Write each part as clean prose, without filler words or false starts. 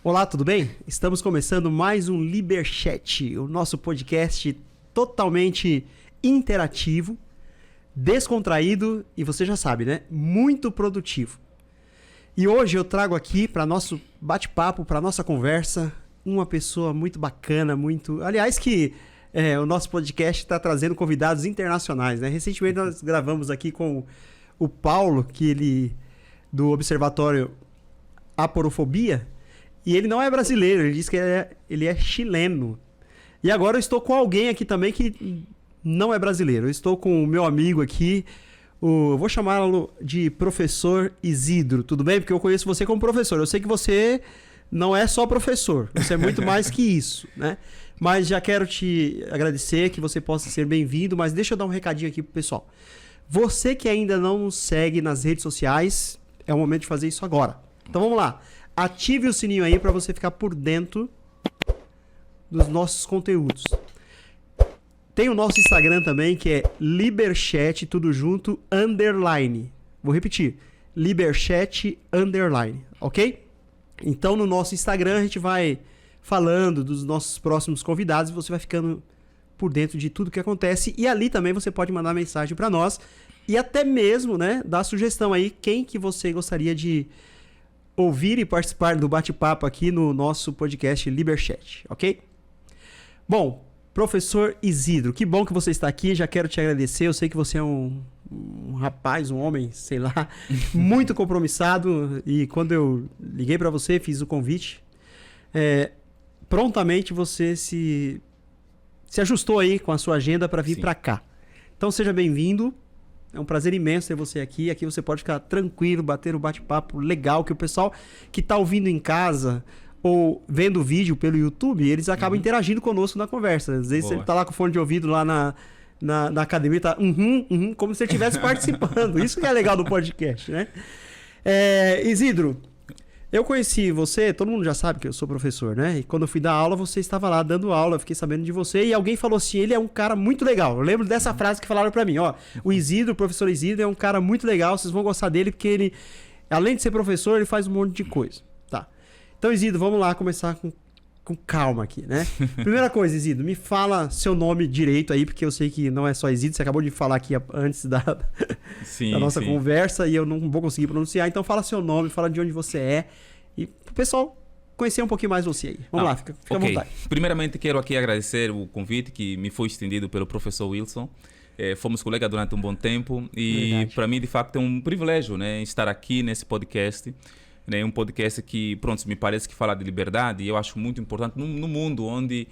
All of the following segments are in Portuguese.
Olá, tudo bem? Estamos começando mais um Liberchat, o nosso podcast totalmente interativo, descontraído e você já sabe, né? Muito produtivo. E hoje eu trago aqui para nosso bate-papo, para nossa conversa, uma pessoa muito bacana, Aliás, o nosso podcast está trazendo convidados internacionais, né? Recentemente nós gravamos aqui com o Paulo, do Observatório Aporofobia, e ele não é brasileiro, ele diz que ele é chileno. E agora eu estou com alguém aqui também que não é brasileiro. Eu estou com o meu amigo aqui, eu vou chamá-lo de professor Isidro, tudo bem? Porque eu conheço você como professor. Eu sei que você não é só professor, você é muito mais que isso, né? Mas já quero te agradecer, que você possa ser bem-vindo, mas deixa eu dar um recadinho aqui pro pessoal. Você que ainda não nos segue nas redes sociais, é o momento de fazer isso agora. Então vamos lá. Ative o sininho aí para você ficar por dentro dos nossos conteúdos. Tem o nosso Instagram também, que é Liberchat, tudo junto, _. Vou repetir, Liberchat, _, ok? Então no nosso Instagram a gente vai falando dos nossos próximos convidados e você vai ficando por dentro de tudo que acontece. E ali também você pode mandar mensagem para nós e até mesmo, né, dar sugestão aí, quem que você gostaria de ouvir e participar do bate-papo aqui no nosso podcast Liberchat, ok? Bom, professor Isidro, que bom que você está aqui, já quero te agradecer, eu sei que você é um rapaz, um homem, sei lá, muito compromissado, e quando eu liguei para você, fiz o convite, prontamente você se ajustou aí com a sua agenda para vir para cá. Então seja bem-vindo. É um prazer imenso ter você aqui. Aqui você pode ficar tranquilo, bater um bate-papo legal, que o pessoal que está ouvindo em casa ou vendo o vídeo pelo YouTube, eles acabam interagindo conosco na conversa. Às vezes você está lá com o fone de ouvido lá na academia, tá como se você estivesse participando. Isso que é legal do podcast, né? Isidro, eu conheci você, todo mundo já sabe que eu sou professor, né? E quando eu fui dar aula, você estava lá dando aula, eu fiquei sabendo de você e alguém falou assim, ele é um cara muito legal. Eu lembro dessa frase que falaram pra mim, ó, o professor Isidro é um cara muito legal, vocês vão gostar dele porque ele, além de ser professor, ele faz um monte de coisa. Tá. Então, Isidro, vamos lá começar com calma aqui, né? Primeira coisa, Isidro, me fala seu nome direito aí, porque eu sei que não é só Isidro, você acabou de falar aqui antes da nossa conversa e eu não vou conseguir pronunciar, então fala seu nome, fala de onde você é e o pessoal conhecer um pouquinho mais você aí. Vamos lá, fica à vontade. Primeiramente, quero aqui agradecer o convite que me foi estendido pelo professor Wilson. Fomos colegas durante um bom tempo e para mim, de facto, é um privilégio, né, estar aqui nesse podcast. Um podcast que, me parece que fala de liberdade e eu acho muito importante no mundo onde,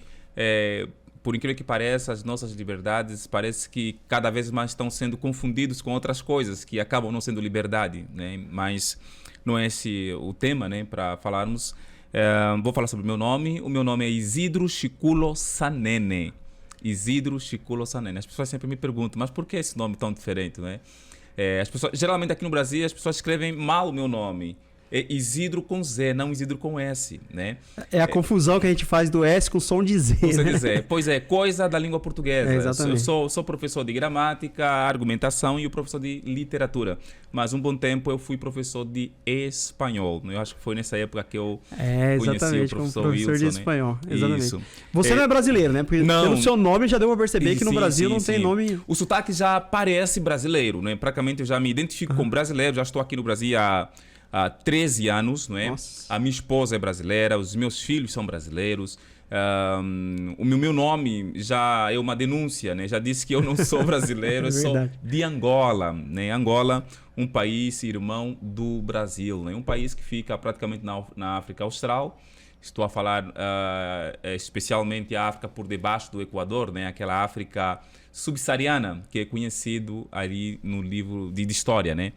por incrível que pareça, as nossas liberdades parece que cada vez mais estão sendo confundidos com outras coisas que acabam não sendo liberdade, né? Mas não é esse o tema, né, para falarmos. Vou falar sobre o meu nome é Isidro Chiculo Sanene. Isidro Chiculo Sanene. As pessoas sempre me perguntam, mas por que esse nome tão diferente, né? As pessoas, geralmente aqui no Brasil as pessoas escrevem mal o meu nome. É Isidro com Z, não Isidro com S, né? É a confusão que a gente faz do S com som de Z, né? de Z. Pois é, coisa da língua portuguesa. Exatamente. Eu sou professor de gramática, argumentação e o professor de literatura. Mas um bom tempo eu fui professor de espanhol. Eu acho que foi nessa época que eu conheci o professor Wilson, de espanhol. Né? Exatamente. Isso. Você não é brasileiro, né? Porque pelo seu nome já deu pra perceber que no Brasil não tem nome... O sotaque já parece brasileiro, né? Praticamente eu já me identifico como brasileiro, já estou aqui no Brasil há 13 anos, não é? Nossa. A minha esposa é brasileira, os meus filhos são brasileiros. O meu nome já é uma denúncia, né? Já disse que eu não sou brasileiro, eu sou de Angola, né? Angola, um país irmão do Brasil, né? Um país que fica praticamente na África Austral. Estou a falar especialmente a África por debaixo do Equador, né? Aquela África subsaariana, que é conhecido ali no livro de história, né?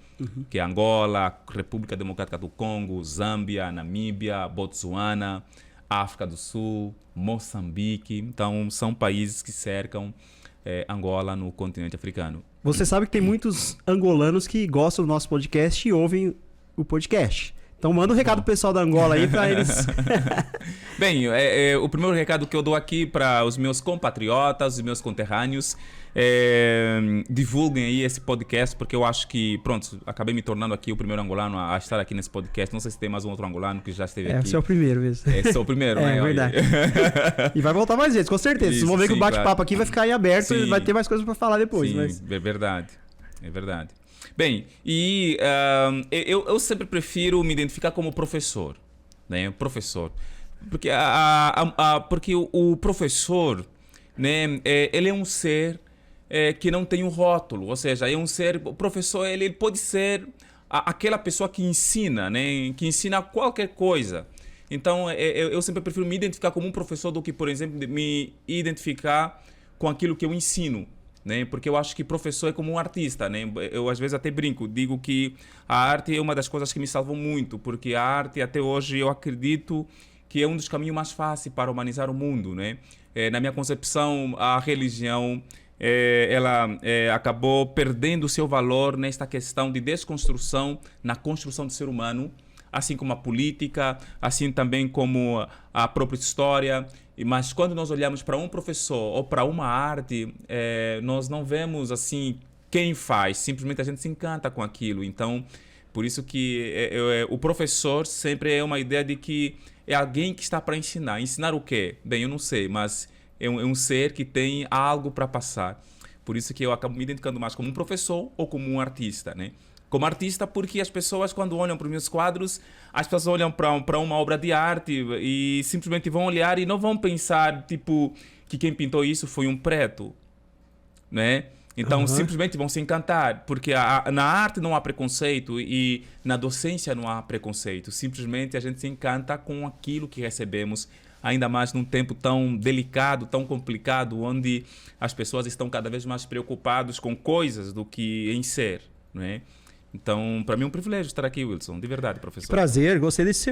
Que é Angola, República Democrática do Congo, Zâmbia, Namíbia, Botsuana, África do Sul, Moçambique. Então, são países que cercam Angola no continente africano. Você sabe que tem muitos angolanos que gostam do nosso podcast e ouvem o podcast. Então manda um recado pro pessoal da Angola aí para eles Bem, o primeiro recado que eu dou aqui para os meus compatriotas, os meus conterrâneos, divulguem aí esse podcast, porque eu acho que, pronto, acabei me tornando aqui o primeiro angolano a estar aqui nesse podcast. Não sei se tem mais um outro angolano que já esteve aqui. Você é o primeiro mesmo. Sou o primeiro, né? É verdade. E vai voltar mais vezes, com certeza. Vocês vão ver que o bate-papo aqui vai ficar aí aberto e vai ter mais coisas para falar depois. Sim, mas... é verdade. É verdade. Bem, e eu sempre prefiro me identificar como professor, né? Professor. Porque, porque o professor, né, ele é um ser que não tem um rótulo, ou seja, é um ser, o professor ele pode ser aquela pessoa que ensina, né, que ensina qualquer coisa. Então, eu sempre prefiro me identificar como um professor do que, por exemplo, me identificar com aquilo que eu ensino. Né? Porque eu acho que professor é como um artista, né? Eu às vezes até brinco, digo que a arte é uma das coisas que me salvou muito, porque a arte até hoje eu acredito que é um dos caminhos mais fáceis para humanizar o mundo, né? Na minha concepção, a religião ela acabou perdendo o seu valor nesta questão de desconstrução na construção do ser humano, assim como a política, assim também como a própria história. Mas quando nós olhamos para um professor ou para uma arte, nós não vemos assim quem faz, simplesmente a gente se encanta com aquilo. Então, por isso que o professor sempre é uma ideia de que é alguém que está para ensinar. Ensinar o quê? Bem, eu não sei, mas é um ser que tem algo para passar. Por isso que eu acabo me identificando mais como um professor ou como um artista, né? Como artista, porque as pessoas, quando olham para os meus quadros, as pessoas olham para uma obra de arte e simplesmente vão olhar e não vão pensar, tipo, que quem pintou isso foi um preto, né? Então, simplesmente vão se encantar, porque na arte não há preconceito e na docência não há preconceito. Simplesmente a gente se encanta com aquilo que recebemos, ainda mais num tempo tão delicado, tão complicado, onde as pessoas estão cada vez mais preocupadas com coisas do que em ser, né? Então, para mim é um privilégio estar aqui, Wilson. De verdade, professor. Prazer, gostei desse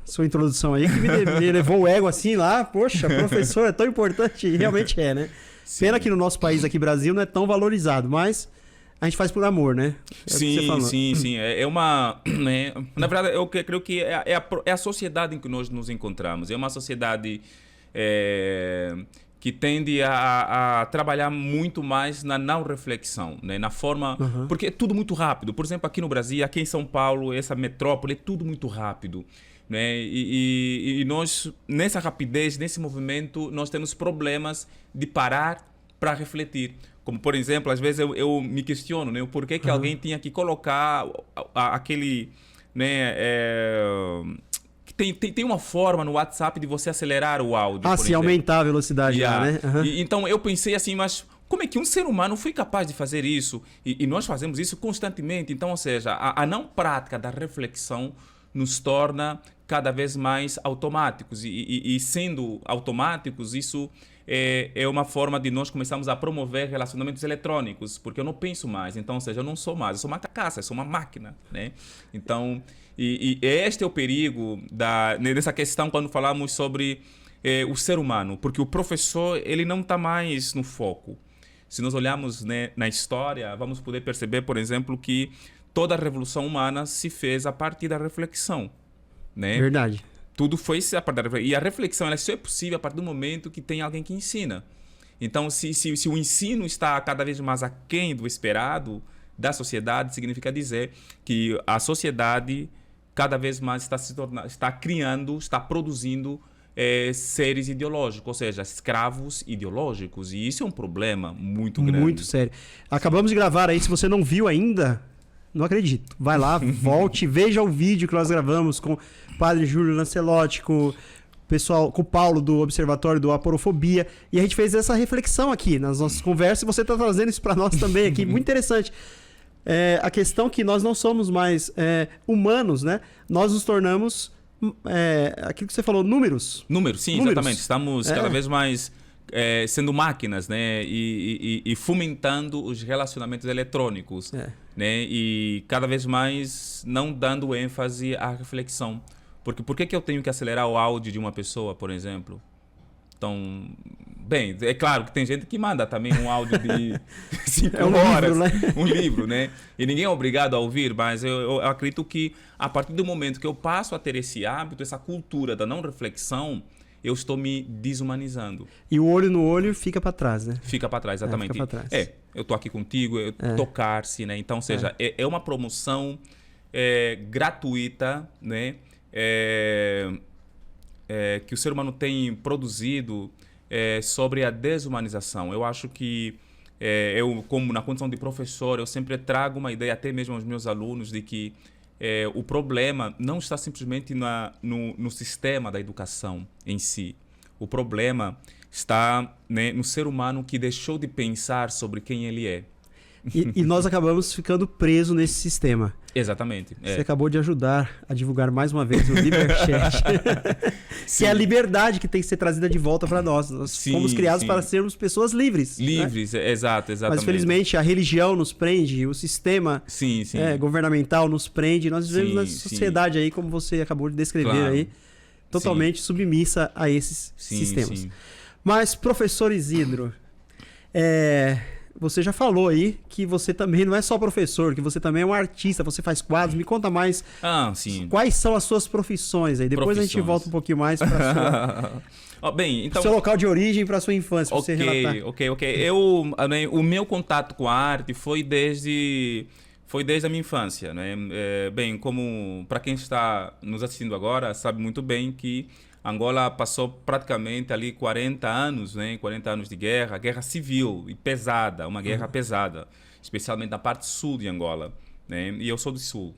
sua introdução aí, que me levou o ego assim lá. Poxa, professor é tão importante, e realmente é, né? Sim. Pena que no nosso país aqui, Brasil, não é tão valorizado, mas a gente faz por amor, né? Sim. É uma... Né? Na verdade, eu creio que é a sociedade em que nós nos encontramos. É uma sociedade... que tende a trabalhar muito mais na não reflexão, né? Na forma... Porque é tudo muito rápido. Por exemplo, aqui no Brasil, aqui em São Paulo, essa metrópole, é tudo muito rápido, né? E nós, nessa rapidez, nesse movimento, nós temos problemas de parar para refletir. Como, por exemplo, às vezes eu me questiono, né? Por que alguém tinha que colocar aquele... Né, Tem uma forma no WhatsApp de você acelerar o áudio. Sim, aumentar a velocidade lá, né? Então eu pensei assim, mas como é que um ser humano foi capaz de fazer isso? E nós fazemos isso constantemente. Então, ou seja, a não prática da reflexão nos torna cada vez mais automáticos. E sendo automáticos, isso é uma forma de nós começarmos a promover relacionamentos eletrônicos, porque eu não penso mais. Então, ou seja, eu não sou mais, eu sou uma carcaça, eu sou uma máquina, né? Então... E este é o perigo dessa questão quando falamos sobre o ser humano, porque o professor ele não está mais no foco. Se nós olharmos, né, na história, vamos poder perceber, por exemplo, que toda a revolução humana se fez a partir da reflexão. Né? Verdade. Tudo foi a partir da reflexão. E a reflexão ela só é possível a partir do momento que tem alguém que ensina. Então, se o ensino está cada vez mais aquém do esperado da sociedade, significa dizer que a sociedade... cada vez mais está criando, está produzindo seres ideológicos, ou seja, escravos ideológicos. E isso é um problema muito grande. Muito sério. Acabamos de gravar aí, se você não viu ainda, não acredito. Vai lá, volte, veja o vídeo que nós gravamos com o padre Júlio Lancelotti, com o Paulo do Observatório do Aporofobia. E a gente fez essa reflexão aqui nas nossas conversas e você está trazendo isso para nós também aqui. Muito interessante. A questão que nós não somos mais humanos, né? Nós nos tornamos aquilo que você falou, números. Números, sim, exatamente. Estamos cada vez mais sendo máquinas, né? E fomentando os relacionamentos eletrônicos, né? E cada vez mais não dando ênfase à reflexão. Porque por que eu tenho que acelerar o áudio de uma pessoa, por exemplo? Então, Bem, é claro que tem gente que manda também um áudio de 5 um horas, livro, né? um livro, né? E ninguém é obrigado a ouvir, mas eu acredito que a partir do momento que eu passo a ter esse hábito, essa cultura da não reflexão, eu estou me desumanizando. E o olho no olho fica para trás, né? Fica para trás, exatamente. Fica pra trás. Eu estou aqui contigo, tocar-se, né? Então, ou seja, é uma promoção gratuita, né? Que o ser humano tem produzido sobre a desumanização. Eu acho que eu, como na condição de professor, eu sempre trago uma ideia, até mesmo aos meus alunos, de que o problema não está simplesmente no sistema da educação em si. O problema está, né, no ser humano que deixou de pensar sobre quem ele é. E nós acabamos ficando presos nesse sistema. Exatamente. Você acabou de ajudar a divulgar mais uma vez o Liberchat. Que é a liberdade que tem que ser trazida de volta para nós. Nós fomos criados para sermos pessoas livres. Livres, né? Exatamente. Mas, felizmente, a religião nos prende, o sistema governamental nos prende. Nós vivemos nessa sociedade aí, como você acabou de descrever aí, totalmente submissa a esses sistemas. Sim. Mas, professor Isidro, você já falou aí que você também não é só professor, que você também é um artista, você faz quadros. Me conta mais quais são as suas profissões aí. Depois a gente volta um pouquinho mais para o seu local de origem, para a sua infância. Ok. O meu contato com a arte foi desde a minha infância, né? Como para quem está nos assistindo agora, sabe muito bem que Angola passou praticamente ali 40 anos, né? 40 anos de guerra civil e pesada, uma guerra pesada, especialmente na parte sul de Angola, né? E eu sou do sul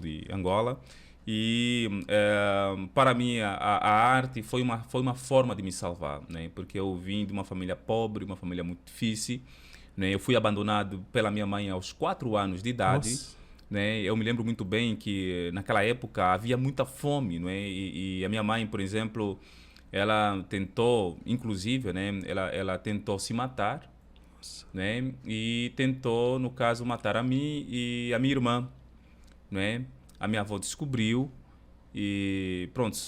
de Angola. E para mim a arte foi uma forma de me salvar, né? Porque eu vim de uma família pobre, uma família muito difícil, né? Eu fui abandonado pela minha mãe aos 4 anos de idade. Nossa. Né? Eu me lembro muito bem que naquela época havia muita fome, não é? E a minha mãe, por exemplo, ela tentou, inclusive, né? Ela tentou se matar, né? E tentou, no caso, matar a mim e a minha irmã, né? A minha avó descobriu e pronto.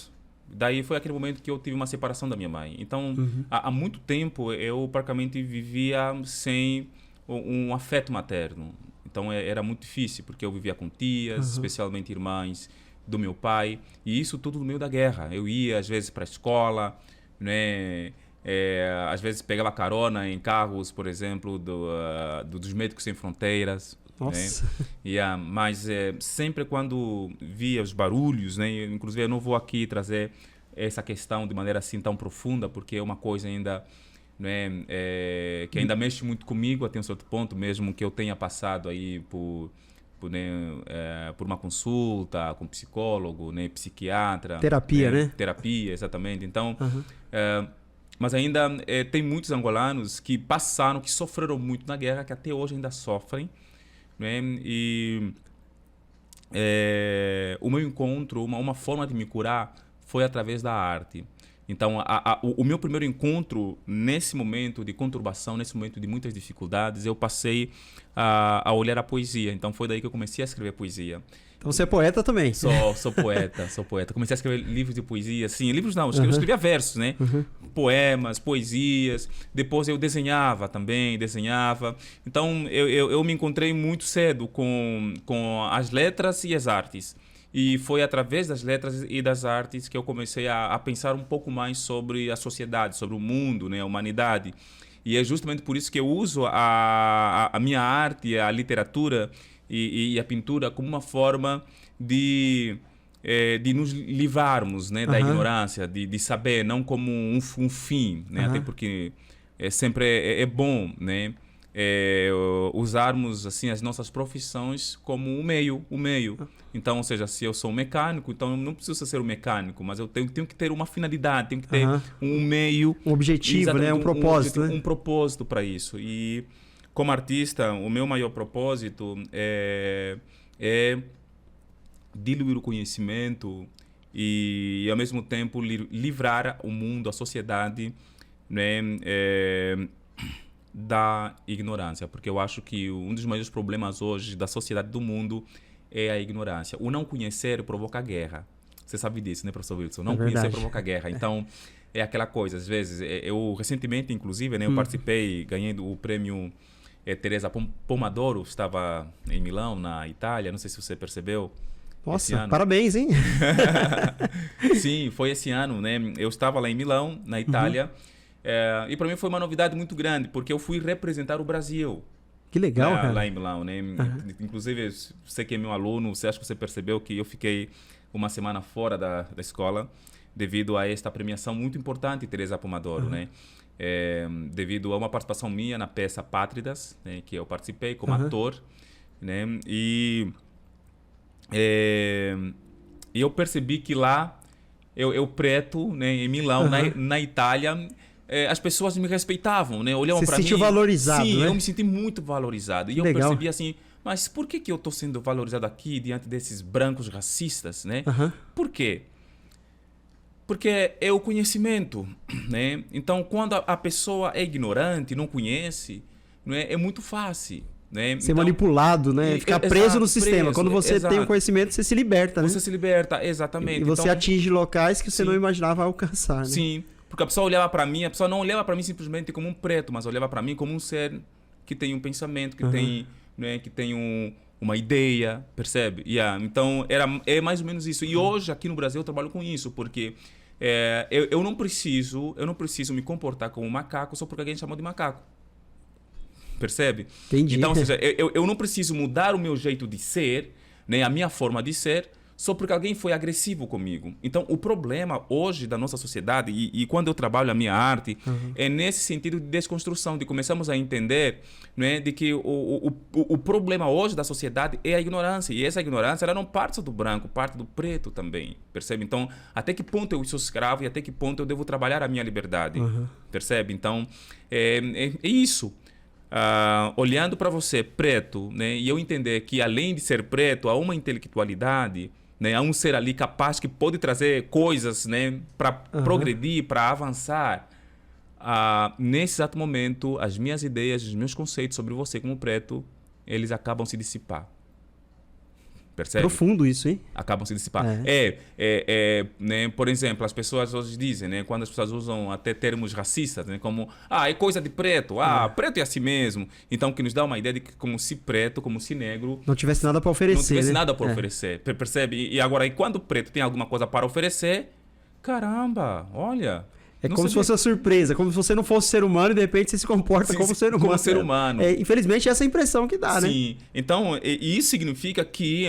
Daí foi aquele momento que eu tive uma separação da minha mãe. Então, há muito tempo eu praticamente vivia sem um afeto materno. Então era muito difícil, porque eu vivia com tias, especialmente irmãs do meu pai, e isso tudo no meio da guerra. Eu ia, às vezes, para a escola, né? Às vezes pegava carona em carros, por exemplo, dos Médicos Sem Fronteiras. Nossa. Né? Mas sempre quando via os barulhos, né? Inclusive eu não vou aqui trazer essa questão de maneira assim tão profunda, porque é uma coisa ainda... Né? Que ainda mexe muito comigo até um certo ponto, mesmo que eu tenha passado aí por uma consulta com psicólogo, né? Psiquiatra. Terapia, né? Terapia, exatamente. Então, mas ainda tem muitos angolanos que passaram, que sofreram muito na guerra, que até hoje ainda sofrem. Né? E o meu encontro, uma forma de me curar foi através da arte. Então, o meu primeiro encontro, nesse momento de conturbação, nesse momento de muitas dificuldades, eu passei a olhar a poesia. Então, foi daí que eu comecei a escrever poesia. Então, você é poeta também? Sou poeta. Comecei a escrever livros de poesia. Sim, livros não, eu escrevia versos, né? Poemas, poesias. Depois eu desenhava também, Então, eu me encontrei muito cedo com as letras e as artes. E foi através das letras e das artes que eu comecei a pensar um pouco mais sobre a sociedade, sobre o mundo, né, a humanidade. E é justamente por isso que eu uso a minha arte, a literatura e a pintura como uma forma de nos livrarmos, né, da ignorância, de saber, não como um fim, né, até porque sempre é bom, né, usarmos assim as nossas profissões como um meio. Então, ou seja, se eu sou um mecânico, então eu não preciso ser um mecânico, mas eu tenho que ter uma finalidade, tenho que ter um meio, um objetivo, né? Um propósito, um propósito para isso. E como artista, o meu maior propósito é diluir o conhecimento e ao mesmo tempo livrar o mundo, a sociedade, né? Da ignorância, porque eu acho que um dos maiores problemas hoje da sociedade do mundo é a ignorância. O não conhecer provoca guerra. Você sabe disso, né, professor Wilson? Não conhecer provoca guerra. Então, é aquela coisa, às vezes, eu recentemente, inclusive, né, eu participei, ganhei o prêmio Teresa Pomodoro, estava em Milão, na Itália, não sei se você percebeu. Nossa, parabéns, hein? Sim, foi esse ano, né? Eu estava lá em Milão, na Itália, e para mim foi uma novidade muito grande, porque eu fui representar o Brasil. Que legal, cara. Lá em Milão, né? Inclusive, você que é meu aluno, você acha que você percebeu que eu fiquei uma semana fora da escola devido a esta premiação muito importante, Teresa Pomodoro, né? Devido a uma participação minha na peça Pátridas, né? Que eu participei como ator, né? E eu percebi que lá, eu preto, né? Em Milão, na Itália, as pessoas me respeitavam, né? Olhavam para mim. Você se sentiu valorizado, sim, né? eu me senti muito valorizado. E eu legal. percebi assim, mas por que eu estou sendo valorizado aqui diante desses brancos racistas, né? Por quê? Porque é o conhecimento, né? Então, quando a pessoa é ignorante, não conhece, não é muito fácil, né? Ser manipulado, né? Ficar preso no sistema. Quando você tem o conhecimento, você se liberta, né? Você se liberta, exatamente. E você atinge locais que você não imaginava alcançar, né? Sim, porque a pessoa olhava para mim, a pessoa não olhava para mim simplesmente como um preto, mas olhava para mim como um ser que tem um pensamento, que tem, né, que tem uma ideia, percebe? Então, é mais ou menos isso. E hoje, aqui no Brasil, eu trabalho com isso, porque eu não preciso me comportar como um macaco só porque alguém chamou de macaco. Percebe? Entendi. Então, ou seja, eu não preciso mudar o meu jeito de ser, né, a minha forma de ser, só porque alguém foi agressivo comigo. Então, o problema hoje da nossa sociedade, e quando eu trabalho a minha arte, é nesse sentido de desconstrução, de começarmos a entender, né, de que o problema hoje da sociedade é a ignorância. E essa ignorância, ela não parte só do branco, parte do preto também. Percebe? Então, até que ponto eu sou escravo e até que ponto eu devo trabalhar a minha liberdade. Percebe? Então, é isso. Olhando para você, preto, né, e eu entender que além de ser preto, há uma intelectualidade, né, há um ser ali capaz que pode trazer coisas, né, para progredir, para avançar. Nesse exato momento, as minhas ideias, os meus conceitos sobre você como preto, eles acabam se dissipar. Percebe? Profundo isso, hein? Acabam se dissipar. Né, por exemplo, as pessoas hoje dizem, né, quando as pessoas usam até termos racistas, né, como, é coisa de preto, preto é assim mesmo. Então, que nos dá uma ideia de que como se preto, como se negro... Não tivesse nada para oferecer, Não tivesse né? nada para oferecer, percebe? E agora, quando o preto tem alguma coisa para oferecer, caramba, olha... É como se fosse uma surpresa, como se você não fosse ser humano e de repente você se comporta como ser humano. Como ser humano. Infelizmente, essa é a impressão que dá, né? Sim. Então, isso significa que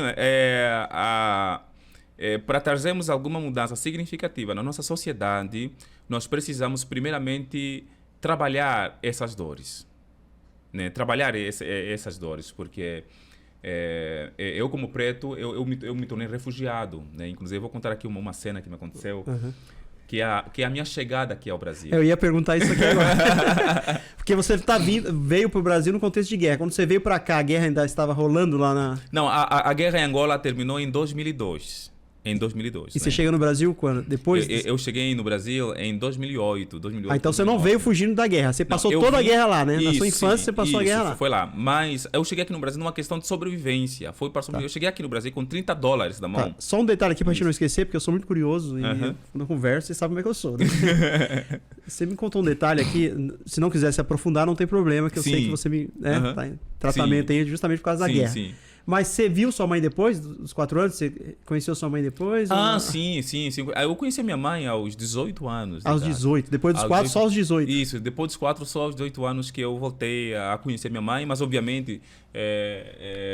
para trazermos alguma mudança significativa na nossa sociedade, nós precisamos primeiramente trabalhar essas dores. Né? Trabalhar essas dores, porque eu como preto, eu me tornei refugiado. Né? Inclusive, eu vou contar aqui uma cena que me aconteceu. Que é a minha chegada aqui ao Brasil. Eu ia perguntar isso aqui agora. Porque você veio para o Brasil no contexto de guerra. Quando você veio para cá, a guerra ainda estava rolando lá na... Não, a guerra em Angola terminou em 2002. Em 2002. E você chega no Brasil quando? Depois? Eu cheguei no Brasil em 2008. Então você não veio fugindo da guerra. Você passou toda a guerra lá, né? Na sua infância você passou a guerra lá. Foi lá. Mas eu cheguei aqui no Brasil numa questão de sobrevivência. Eu cheguei aqui no Brasil com $30 na mão. Só um detalhe aqui pra gente não esquecer, porque eu sou muito curioso. E quando eu converso, você sabe como é que eu sou, né? Você me contou um detalhe aqui. Se não quiser se aprofundar, não tem problema. Que eu sei que você me... tá em tratamento aí justamente por causa da guerra. Sim. Mas você viu sua mãe depois dos 4 anos? Você conheceu sua mãe depois? Sim. Eu conheci a minha mãe aos 18 anos. Aos 18. Depois dos 4, só aos 18. Isso. Depois dos 4, só aos 18 anos que eu voltei a conhecer minha mãe. Mas, obviamente,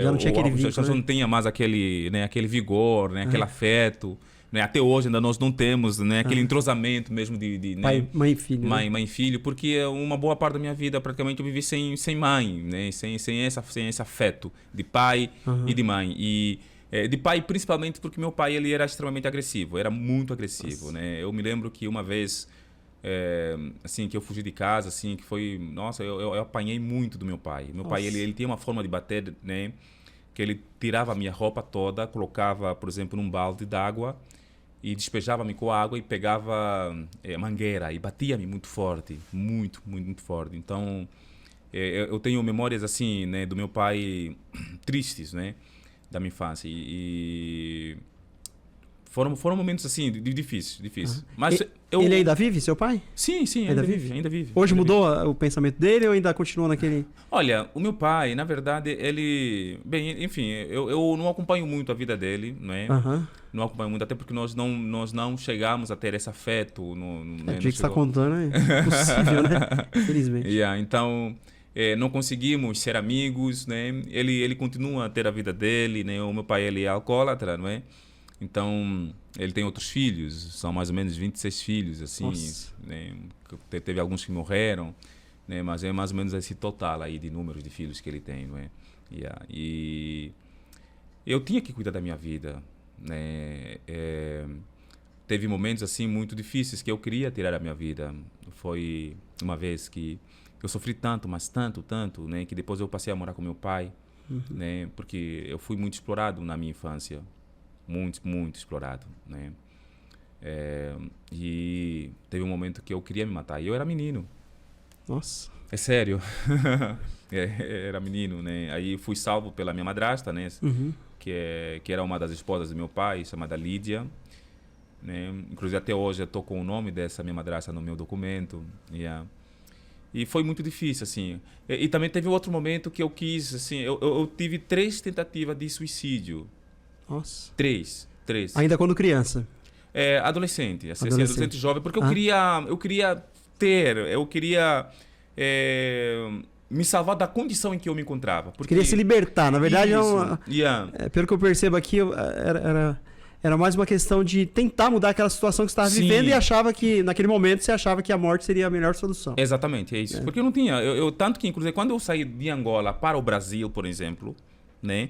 já não tinha aquele vínculo, já não tinha mais aquele vigor, né? Aquele afeto. Né? Até hoje ainda nós não temos, né, aquele entrosamento mesmo de pai, mãe e filho. Mãe e filho, porque uma boa parte da minha vida praticamente eu vivi sem mãe, né? sem esse afeto de pai e de mãe. E de pai principalmente porque meu pai ele era extremamente agressivo, era muito agressivo. Né? Eu me lembro que uma vez assim, que eu fugi de casa, assim, que foi... Nossa, eu apanhei muito do meu pai. Meu pai ele tinha uma forma de bater, né? Que ele tirava a minha roupa toda, colocava, por exemplo, num balde d'água e despejava-me com a água e pegava mangueira e batia-me muito forte, muito forte. Então, eu tenho memórias assim, né, do meu pai tristes, né, da minha infância. E Foram momentos assim, difíceis. Mas Ele ainda vive, seu pai? Sim, ainda vive. Hoje ainda mudou vive. o pensamento dele ou ainda continua naquele... Olha, o meu pai, na verdade, ele... Bem, enfim, eu não acompanho muito a vida dele, não é? Não acompanho muito, até porque nós não chegamos a ter esse afeto. O que você está contando é impossível, né? Infelizmente. Então, não conseguimos ser amigos, né? Ele continua a ter a vida dele, né? O meu pai, ele é alcoólatra, não é? Então, ele tem outros filhos, são mais ou menos 26 filhos, assim, né? Teve alguns que morreram, né? Mas é mais ou menos esse total aí de números de filhos que ele tem, não é? E eu tinha que cuidar da minha vida, né? Teve momentos, assim, muito difíceis que eu queria tirar a minha vida. Foi uma vez que eu sofri tanto, mas tanto, né? Que depois eu passei a morar com meu pai, né? Porque eu fui muito explorado na minha infância. Muito explorado, né? E teve um momento que eu queria me matar. E eu era menino. Nossa. É sério. Era menino, né? Aí fui salvo pela minha madrasta, né? Que era uma das esposas do meu pai, chamada Lídia. Né? Inclusive até hoje eu estou com o nome dessa minha madrasta no meu documento. E foi muito difícil, assim. E também teve outro momento que eu quis, assim... Eu tive 3 tentativas de suicídio. Nossa. 3. Ainda quando criança? Adolescente, assim, adolescente jovem, porque eu queria me salvar da condição em que eu me encontrava. Porque... Queria se libertar, na verdade. Isso, pelo que eu percebo aqui, era mais uma questão de tentar mudar aquela situação que você estava vivendo e achava que, naquele momento, você achava que a morte seria a melhor solução. Exatamente, é isso. Porque eu não tinha... tanto que, inclusive, quando eu saí de Angola para o Brasil, por exemplo, né,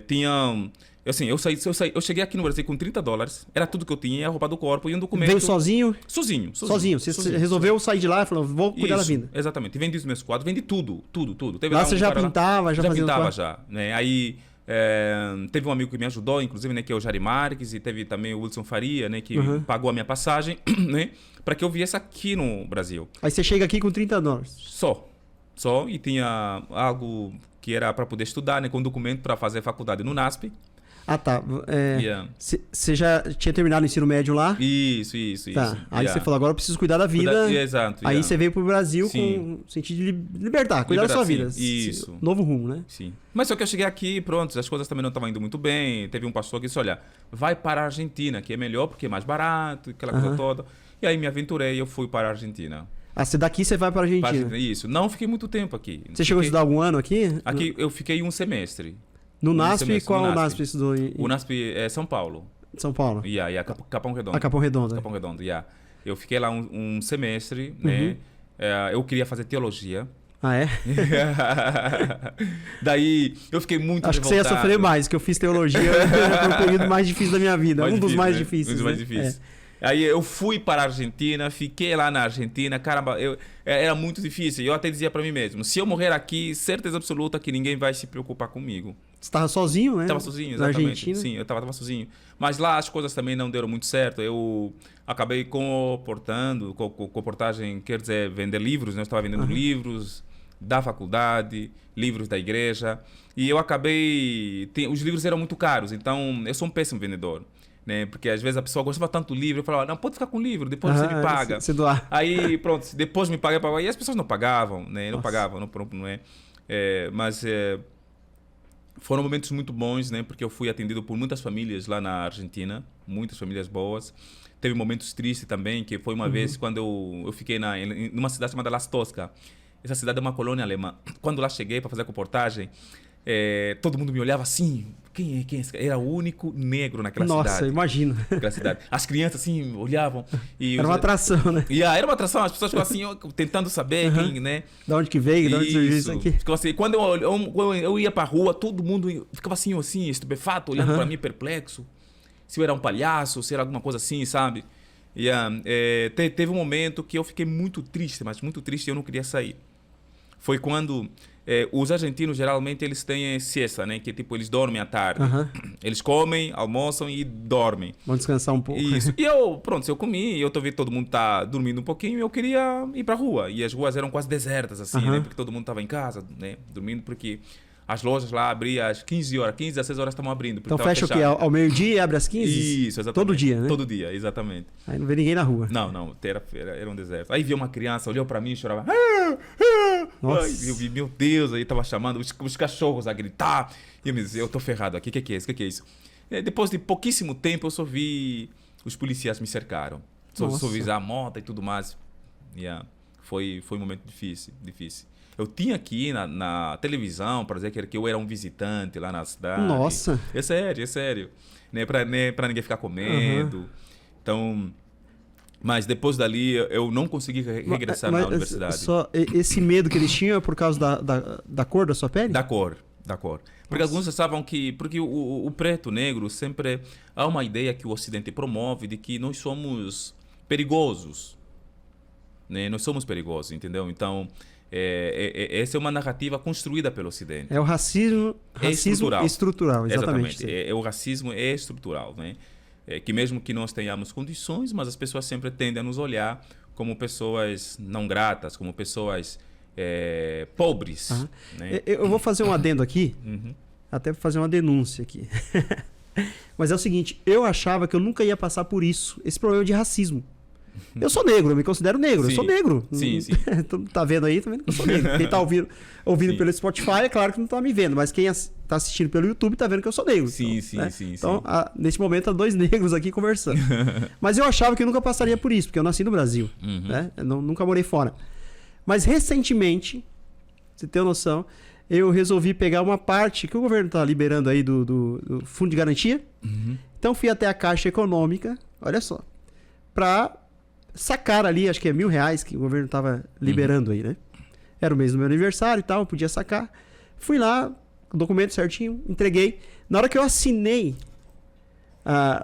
tinha... Assim, eu cheguei aqui no Brasil com $30, era tudo que eu tinha, a roupa do corpo e um documento. Veio sozinho? Sozinho. Você resolveu sair de lá e falou, vou cuidar da vida. Exatamente. Vendi os meus quadros, vendi tudo. Teve lá você já pintava, já fazia pintava, já. Né? Aí teve um amigo que me ajudou, inclusive, né, que é o Jari Marques, e teve também o Wilson Faria, né, que pagou a minha passagem, né, para que eu viesse aqui no Brasil. Aí você chega aqui com $30? Só, e tinha algo que era para poder estudar, né, com documento para fazer faculdade no NASP. Ah, tá. Você já tinha terminado o ensino médio lá? Isso. Tá. Aí você falou, agora eu preciso cuidar da vida. Exato. Aí você veio pro Brasil com o sentido de libertar, cuidar da sua vida. Isso. Novo rumo, né? Sim. Mas só que eu cheguei aqui, pronto, as coisas também não estavam indo muito bem. Teve um pastor que disse, olha, vai para a Argentina, que é melhor porque é mais barato, aquela coisa toda. E aí me aventurei e eu fui para a Argentina. Daqui você vai para a Argentina? Isso. Não fiquei muito tempo aqui. Você chegou a estudar algum ano aqui? Aqui eu fiquei um semestre. No NASP? Qual o NASP estudou? O NASP é São Paulo. São Paulo? Capão Redondo. Capão Redondo. Capão Redondo, Eu fiquei lá um semestre, né? Eu queria fazer teologia. Ah, é? Daí eu fiquei muito Acho revoltado. Que você ia sofrer mais, que eu fiz teologia. Foi o período mais difícil da minha vida. Dos mais difíceis. Um dos mais difíceis. Aí eu fui para a Argentina, fiquei lá na Argentina, caramba, era muito difícil. Eu até dizia para mim mesmo, se eu morrer aqui, certeza absoluta que ninguém vai se preocupar comigo. Você estava sozinho, né? Estava sozinho, exatamente. Na Argentina? Sim, eu estava sozinho. Mas lá as coisas também não deram muito certo. Eu acabei comportagem, quer dizer, vender livros, né? Eu estava vendendo livros da faculdade, livros da igreja. E eu acabei... Os livros eram muito caros, então eu sou um péssimo vendedor. Né? Porque às vezes a pessoa gostava tanto do livro, eu falava, não, pode ficar com o livro, depois você me paga. Se doar. Aí, pronto, depois me paga, e as pessoas não pagavam, né? Não pagavam, não é? Mas foram momentos muito bons, né? Porque eu fui atendido por muitas famílias lá na Argentina, muitas famílias boas. Teve momentos tristes também, que foi uma vez quando eu fiquei numa cidade chamada Las Toscas. Essa cidade é uma colônia alemã. Quando lá cheguei para fazer a reportagem, todo mundo me olhava assim, quem é esse cara? Era o único negro naquela cidade. Nossa, imagina. Naquela cidade. As crianças assim olhavam. Era uma atração, né? Era uma atração, as pessoas ficavam assim, tentando saber quem, né? De onde que veio, de onde surgiu isso aqui. Ficava assim, quando eu ia pra rua, todo mundo ficava assim, estupefato, olhando pra mim, perplexo. Se eu era um palhaço, se era alguma coisa assim, sabe? Teve um momento que eu fiquei muito triste, mas muito triste e eu não queria sair. Foi quando... os argentinos, geralmente, eles têm siesta, né? Que, tipo, eles dormem à tarde. Eles comem, almoçam e dormem. Vão descansar um pouco. Isso. E eu comi, e eu tô vendo todo mundo tá dormindo um pouquinho, e eu queria ir pra rua. E as ruas eram quase desertas, assim, né? Porque todo mundo tava em casa, né? Dormindo, porque As lojas lá abriam às 15 horas, 15, 16 horas estavam abrindo. Então fecha o quê? Ao meio-dia e abre às 15? Isso, exatamente. Todo dia, né? Todo dia, exatamente. Aí não vê ninguém na rua. Não, era um deserto. Aí viu uma criança, olhou pra mim e chorava. Nossa. Ai, eu vi, meu Deus, aí tava chamando os cachorros a gritar. E eu me dizia, eu tô ferrado aqui, o que é isso? O que é isso? E depois de pouquíssimo tempo eu só vi os policiais me cercaram. Só vi a moto e tudo mais. Yeah. Foi um momento difícil. Eu tinha aqui na televisão para dizer que eu era um visitante lá na cidade. Nossa. É sério. Né, para ninguém ficar com medo. Então, mas depois dali eu não consegui regressar na universidade. Só esse medo que eles tinham é por causa da cor da sua pele? Da cor. Porque alguns achavam que... Porque o preto, o negro, sempre há uma ideia que o Ocidente promove de que nós somos perigosos. Né? Nós somos perigosos, entendeu? Então... essa é uma narrativa construída pelo Ocidente. É o racismo estrutural, exatamente. O racismo é estrutural, né? Que mesmo que nós tenhamos condições, mas as pessoas sempre tendem a nos olhar como pessoas não gratas, como pessoas pobres. Né? Eu vou fazer um adendo aqui, até fazer uma denúncia aqui. Mas é o seguinte, eu achava que eu nunca ia passar por isso, esse problema de racismo. Eu sou negro, eu me considero negro, sim. eu sou negro. Sim. Tá vendo aí, tá vendo que eu sou negro. Quem tá ouvindo pelo Spotify, é claro que não tá me vendo, mas quem tá assistindo pelo YouTube tá vendo que eu sou negro. Sim. Então, nesse momento, há dois negros aqui conversando. Mas eu achava que eu nunca passaria por isso, porque eu nasci no Brasil. Né? Eu nunca morei fora. Mas recentemente, você tem noção, eu resolvi pegar uma parte que o governo tá liberando aí do Fundo de Garantia. Então, fui até a Caixa Econômica, olha só, para sacar ali, acho que é R$1.000 que o governo estava liberando aí, né? Era o mês do meu aniversário e tal, eu podia sacar. Fui lá, o documento certinho, entreguei. Na hora que eu assinei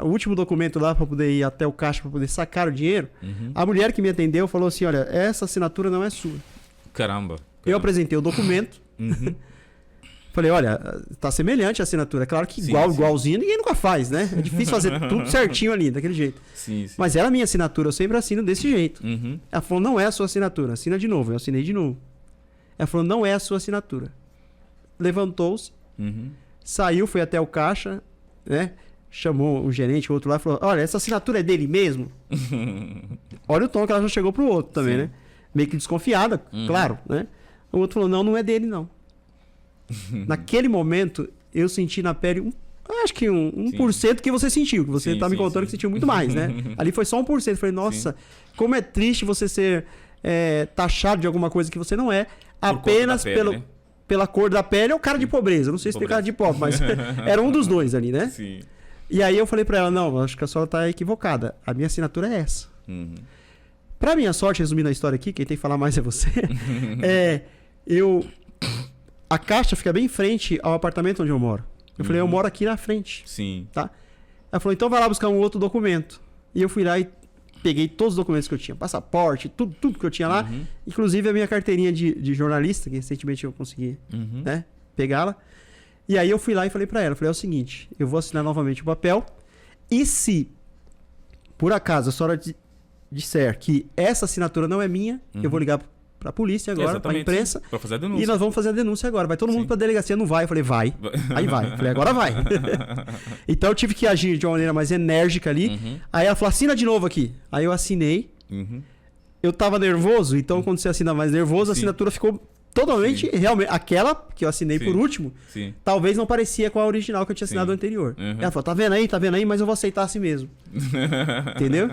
o último documento lá para poder ir até o caixa para poder sacar o dinheiro, a mulher que me atendeu falou assim, olha, essa assinatura não é sua. Caramba. Eu apresentei o documento. Falei, olha, tá semelhante a assinatura. Claro que igualzinho ninguém nunca faz, né? É difícil fazer tudo certinho ali, daquele jeito. Sim. Mas era a minha assinatura, eu sempre assino desse jeito. Ela falou, não é a sua assinatura, assina de novo. Eu assinei de novo. Ela falou, não é a sua assinatura. Levantou-se, saiu, foi até o caixa, né? Chamou um gerente, o outro lá, e falou, olha, essa assinatura é dele mesmo? Olha o tom que ela já chegou pro outro também, né? Meio que desconfiada, claro, né? O outro falou, não é dele, não. Naquele momento, eu senti na pele acho que 1% que você sentiu, que você tá me contando que sentiu muito mais, né? Ali foi só 1%. Eu falei, nossa, como é triste você ser taxado de alguma coisa que você não é, apenas pela cor da pele ou cara de pobreza. Não sei se tem cara de pobre, mas era um dos dois ali, né? Sim. E aí eu falei pra ela, não, acho que a senhora tá equivocada. A minha assinatura é essa. Pra minha sorte, resumindo a história aqui, quem tem que falar mais é você. A caixa fica bem em frente ao apartamento onde eu moro. Eu falei, eu moro aqui na frente. Sim. Tá? Ela falou, então vai lá buscar um outro documento. E eu fui lá e peguei todos os documentos que eu tinha. Passaporte, tudo que eu tinha lá. Inclusive a minha carteirinha de jornalista, que recentemente eu consegui né, pegá-la. E aí eu fui lá e falei pra ela, falei, é o seguinte, eu vou assinar novamente o papel. E se, por acaso, a senhora disser que essa assinatura não é minha, eu vou ligar pra polícia agora, pra imprensa. Pra fazer a denúncia. E nós vamos fazer a denúncia agora. Vai todo mundo pra delegacia, não vai? Eu falei, vai. Aí vai. Eu falei, agora vai. Então eu tive que agir de uma maneira mais enérgica ali. Aí ela falou, assina de novo aqui. Aí eu assinei. Eu tava nervoso, então quando você assina mais nervoso, a assinatura ficou totalmente, realmente, aquela que eu assinei por último, talvez não parecia com a original que eu tinha assinado anterior. Ela falou, tá vendo aí, mas eu vou aceitar assim mesmo. Entendeu?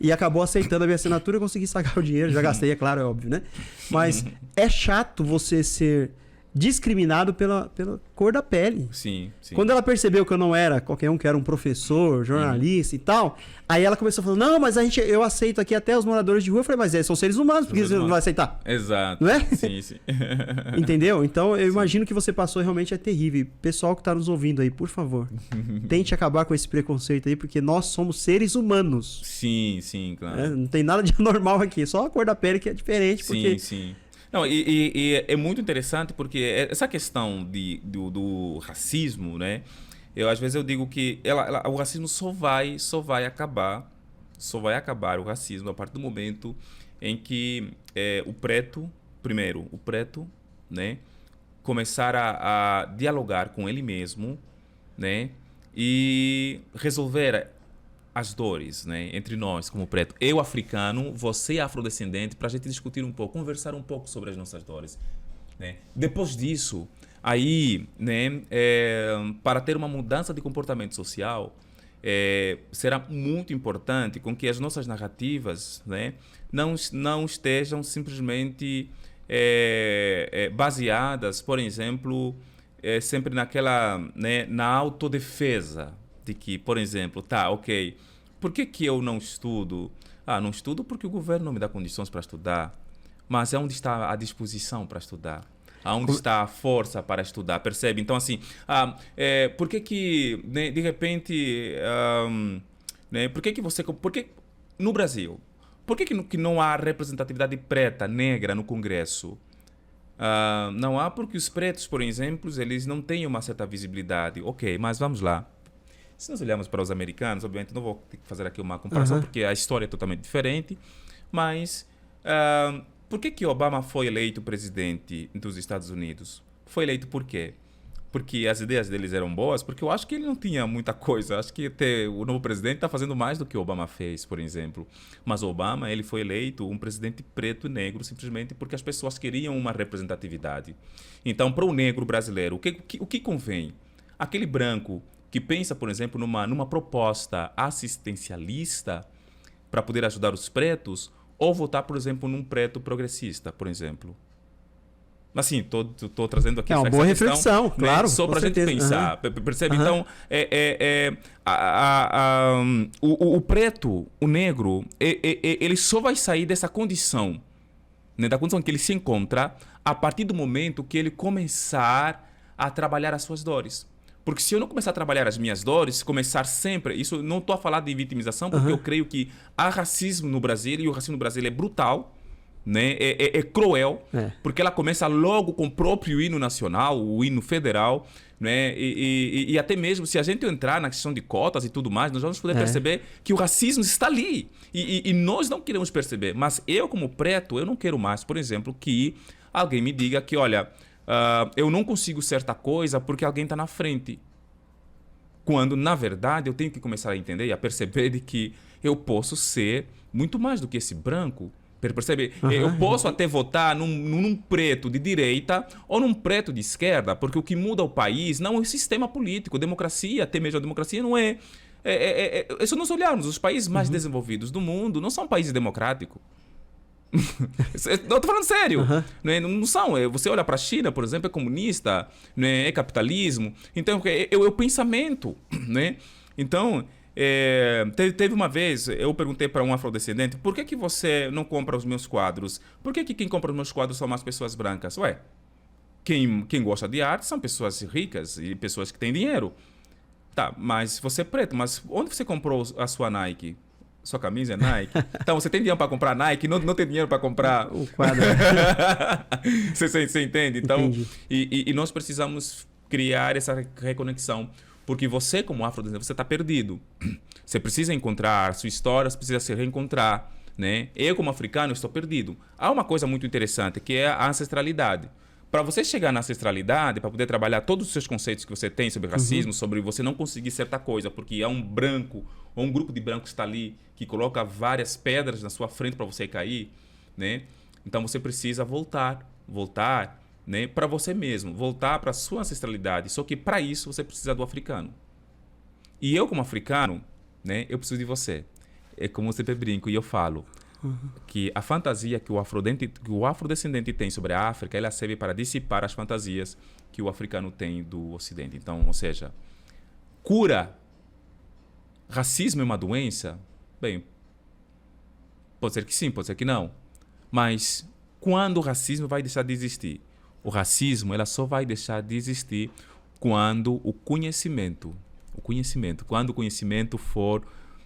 E acabou aceitando a minha assinatura, eu consegui sacar o dinheiro, já gastei, é claro, é óbvio, né? Mas é chato você ser discriminado pela cor da pele. Sim. Quando ela percebeu que eu não era qualquer um, que era um professor, jornalista e tal, aí ela começou a falar, não, mas eu aceito aqui até os moradores de rua. Eu falei, mas são seres humanos, por que você não vai aceitar? Exato. Não é? Sim. Entendeu? Então, eu imagino que você passou realmente é terrível. Pessoal que tá nos ouvindo aí, por favor, tente acabar com esse preconceito aí, porque nós somos seres humanos. Sim, claro. Não tem nada de anormal aqui, só a cor da pele que é diferente. Porque... Sim. Não, e é muito interessante porque essa questão do racismo, né? Às vezes eu digo que o racismo só vai acabar o racismo a partir do momento em que o preto, né, começar a dialogar com ele mesmo, né? E resolver as dores, né? Entre nós, como preto. Eu, africano, você, afrodescendente, para a gente discutir um pouco, conversar um pouco sobre as nossas dores, né? Depois disso, aí, né, para ter uma mudança de comportamento social, será muito importante com que as nossas narrativas, né, não estejam simplesmente baseadas, por exemplo, sempre naquela, né, na autodefesa de que, por exemplo, tá, ok, por que eu não estudo? Não estudo porque o governo não me dá condições para estudar, mas onde está a disposição para estudar? Aonde está a força para estudar, percebe? Então, assim, por que né, de repente, né, por que no Brasil, por que não há representatividade preta, negra no Congresso? Não há porque os pretos, por exemplo, eles não têm uma certa visibilidade. Ok, mas vamos lá. Se nós olharmos para os americanos, obviamente não vou ter que fazer aqui uma comparação, porque a história é totalmente diferente, mas por que Obama foi eleito presidente dos Estados Unidos? Foi eleito por quê? Porque as ideias deles eram boas? Porque eu acho que ele não tinha muita coisa. Acho que até o novo presidente está fazendo mais do que Obama fez, por exemplo. Mas Obama, ele foi eleito um presidente preto e negro simplesmente porque as pessoas queriam uma representatividade. Então, para o negro brasileiro, o que convém? Aquele branco que pensa, por exemplo, numa proposta assistencialista para poder ajudar os pretos, ou votar, por exemplo, num preto progressista, por exemplo. Assim, estou trazendo aqui essa uma boa questão, reflexão, né? claro. Só para a gente pensar, percebe? Então, o preto, o negro, ele só vai sair dessa condição, né? Da condição que ele se encontra a partir do momento que ele começar a trabalhar as suas dores. Porque se eu não começar a trabalhar as minhas dores, começar sempre... Isso não estou a falar de vitimização, porque eu creio que há racismo no Brasil, e o racismo no Brasil é brutal, né? É cruel, porque ela começa logo com o próprio hino nacional, o hino federal, né? E até mesmo se a gente entrar na questão de cotas e tudo mais, nós vamos poder perceber que o racismo está ali. E nós não queremos perceber. Mas eu, como preto, eu não quero mais, por exemplo, que alguém me diga que, olha... eu não consigo certa coisa porque alguém está na frente. Quando, na verdade, eu tenho que começar a entender e a perceber de que eu posso ser muito mais do que esse branco. Percebe? Eu posso até votar num preto de direita ou num preto de esquerda, porque o que muda o país não é o sistema político, democracia, até mesmo a democracia não é... Se nós olharmos, os países mais desenvolvidos do mundo não são países democráticos. Não, tô falando sério. Não são. Você olha para a China, por exemplo, é comunista, né? É capitalismo. Então, é o pensamento, né? Então, teve uma vez, eu perguntei para um afrodescendente, por que você não compra os meus quadros? Por que quem compra os meus quadros são mais pessoas brancas? Ué, quem gosta de arte são pessoas ricas e pessoas que têm dinheiro. Tá, mas você é preto, mas onde você comprou a sua Nike? Sua camisa é Nike? Então, você tem dinheiro para comprar Nike, não tem dinheiro para comprar... O quadro. Você entende? Então, e nós precisamos criar essa reconexão, porque você, como afrodescendente, você está perdido. Você precisa encontrar sua história, você precisa se reencontrar, né? Eu, como africano, estou perdido. Há uma coisa muito interessante, que é a ancestralidade. Para você chegar na ancestralidade, para poder trabalhar todos os seus conceitos que você tem sobre racismo, sobre você não conseguir certa coisa, porque há um branco ou um grupo de brancos que está ali que coloca várias pedras na sua frente para você cair, né? Então você precisa voltar, né, para você mesmo, voltar para a sua ancestralidade. Só que para isso você precisa do africano. E eu, como africano, né, eu preciso de você. É como eu sempre brinco e eu falo. Que a fantasia que o afrodescendente tem sobre a África, ela serve para dissipar as fantasias que o africano tem do Ocidente. Então, ou seja, cura, racismo é uma doença? Bem, pode ser que sim, pode ser que não. Mas quando o racismo vai deixar de existir? O racismo ela só vai deixar de existir quando quando o conhecimento for,